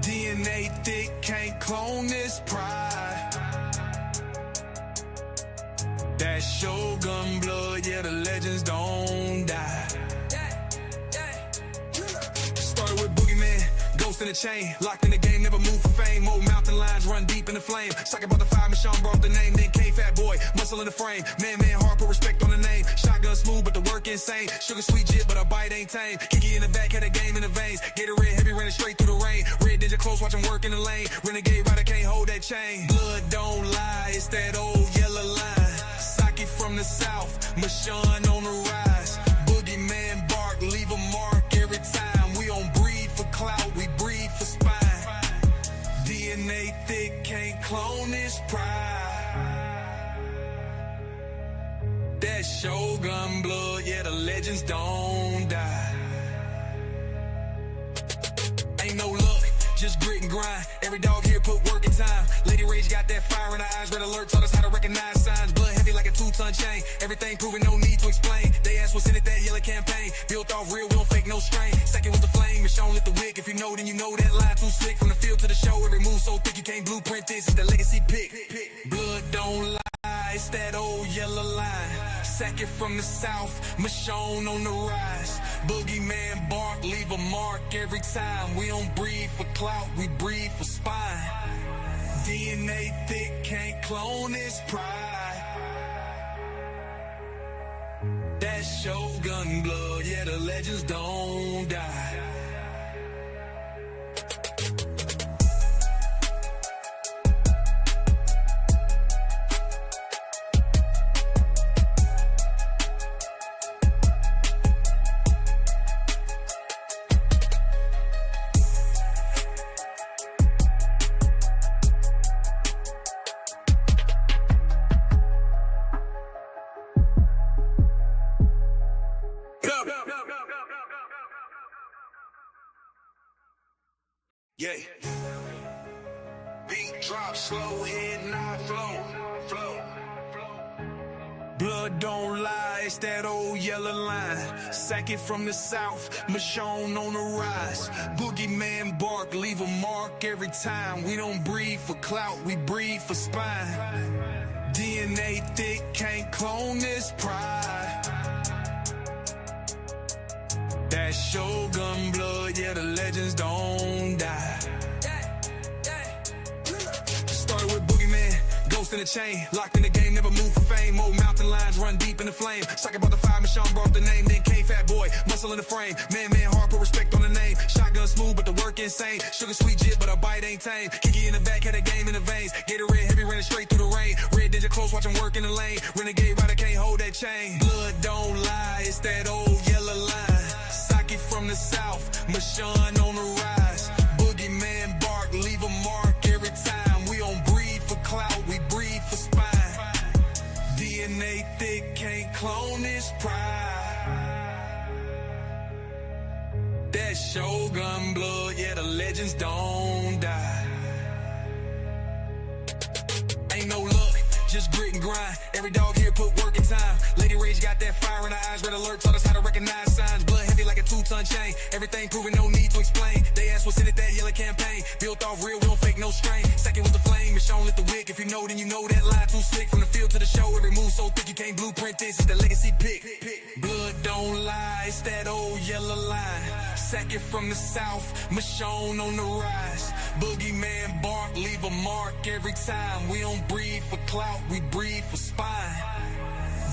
DNA thick, can't clone this pride. That Shogun blood, yeah, the legends don't die. Started with Boogeyman, ghost in the chain. Locked in the game, never move for fame. Old mountain lines run deep in the flame. Sucking about the fire, Michonne brought the name. Then came Fat Boy, muscle in the frame. Man, hard, put respect on the name. Shotgun smooth, but the work insane. Sugar sweet jit, but our bite ain't tame. Kiki in the back, had a game in the veins. Gatorade heavy, running straight through the rain. Red Ninja close, watch him work in the lane. Renegade rider can't hold that chain. Blood don't lie, it's that old yellow line. Saki from the south, Michonne on the rise. Boogeyman bark, leave a mark every time. We don't breathe for clout, we breathe for spine. DNA thick, can't clone this pride. That Shogun blood, yeah, the legends don't die. Ain't no luck, just grit and grind. Every dog here put work in time. Lady Rage got that fire in her eyes. Red alert taught us how to recognize signs. Blood heavy like a 2-ton chain. Everything proven, no need to explain. They asked what's in it, that yellow campaign. Built off real, we don't fake no strain. Second was the flame, Michonne lit the wick. If you know, then you know that line too slick. From the field to the show, every move so thick you can't blueprint this. It's the legacy pick. Blood don't lie, it's that old yellow line. Second from the south, Michonne on the rise. Boogeyman bark, leave a mark every time. We don't breathe for clout, we breathe for spine. DNA thick, can't clone his pride. That Shogun blood, yeah, the legends don't die. Yeah. Beat drop slow, head not flow. Blood don't lie, it's that old yellow line. Second from the south, Michonne on the rise. Boogeyman bark, leave a mark every time. We don't breathe for clout, we breathe for spine. DNA thick, can't clone this pride. That Shogun blood, yeah, the legends don't die. Started with Boogeyman, ghost in the chain. Locked in the game, never move for fame. Old mountain lions run deep in the flame. Talk about the fire, Michonne brought the name. Then K-Fat boy, muscle in the frame. Man, hard, put respect on the name. Shotgun smooth, but the work insane. Sugar sweet jit, but our bite ain't tame. Kicky in the back, had a game in the veins. Gatorade heavy, ran it straight through the rain. Red digit close, watch him work in the lane. Renegade rider can't hold that chain. Blood don't lie, it's that old yellow line. From the south, Michonne on the rise. Boogeyman bark, leave a mark every time. We don't breathe for clout, we breathe for spine. DNA thick, can't clone this pride. That Shogun blood, yeah, the legends don't die. Ain't no luck, just grit and grind. Every dog here put work in time. Lady Rage got that fire in her eyes. Red alert taught us how to recognize signs. Blood heavy like a 2-ton chain. Everything proven, no need to explain. They asked what's in it, that yellow campaign. Built off real, we don't fake no strain. Second was the flame, Michonne lit the wick. If you know, then you know that line too slick. From the field to the show, every move so thick you can't blueprint this. It's the legacy pick. Blood don't lie, it's that old yellow line. Second from the south, Michonne on the rise. Boogeyman bark, leave a mark every time. We don't breathe for clout, we breathe for spine.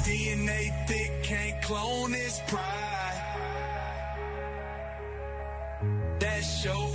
DNA thick, can't clone his pride. That show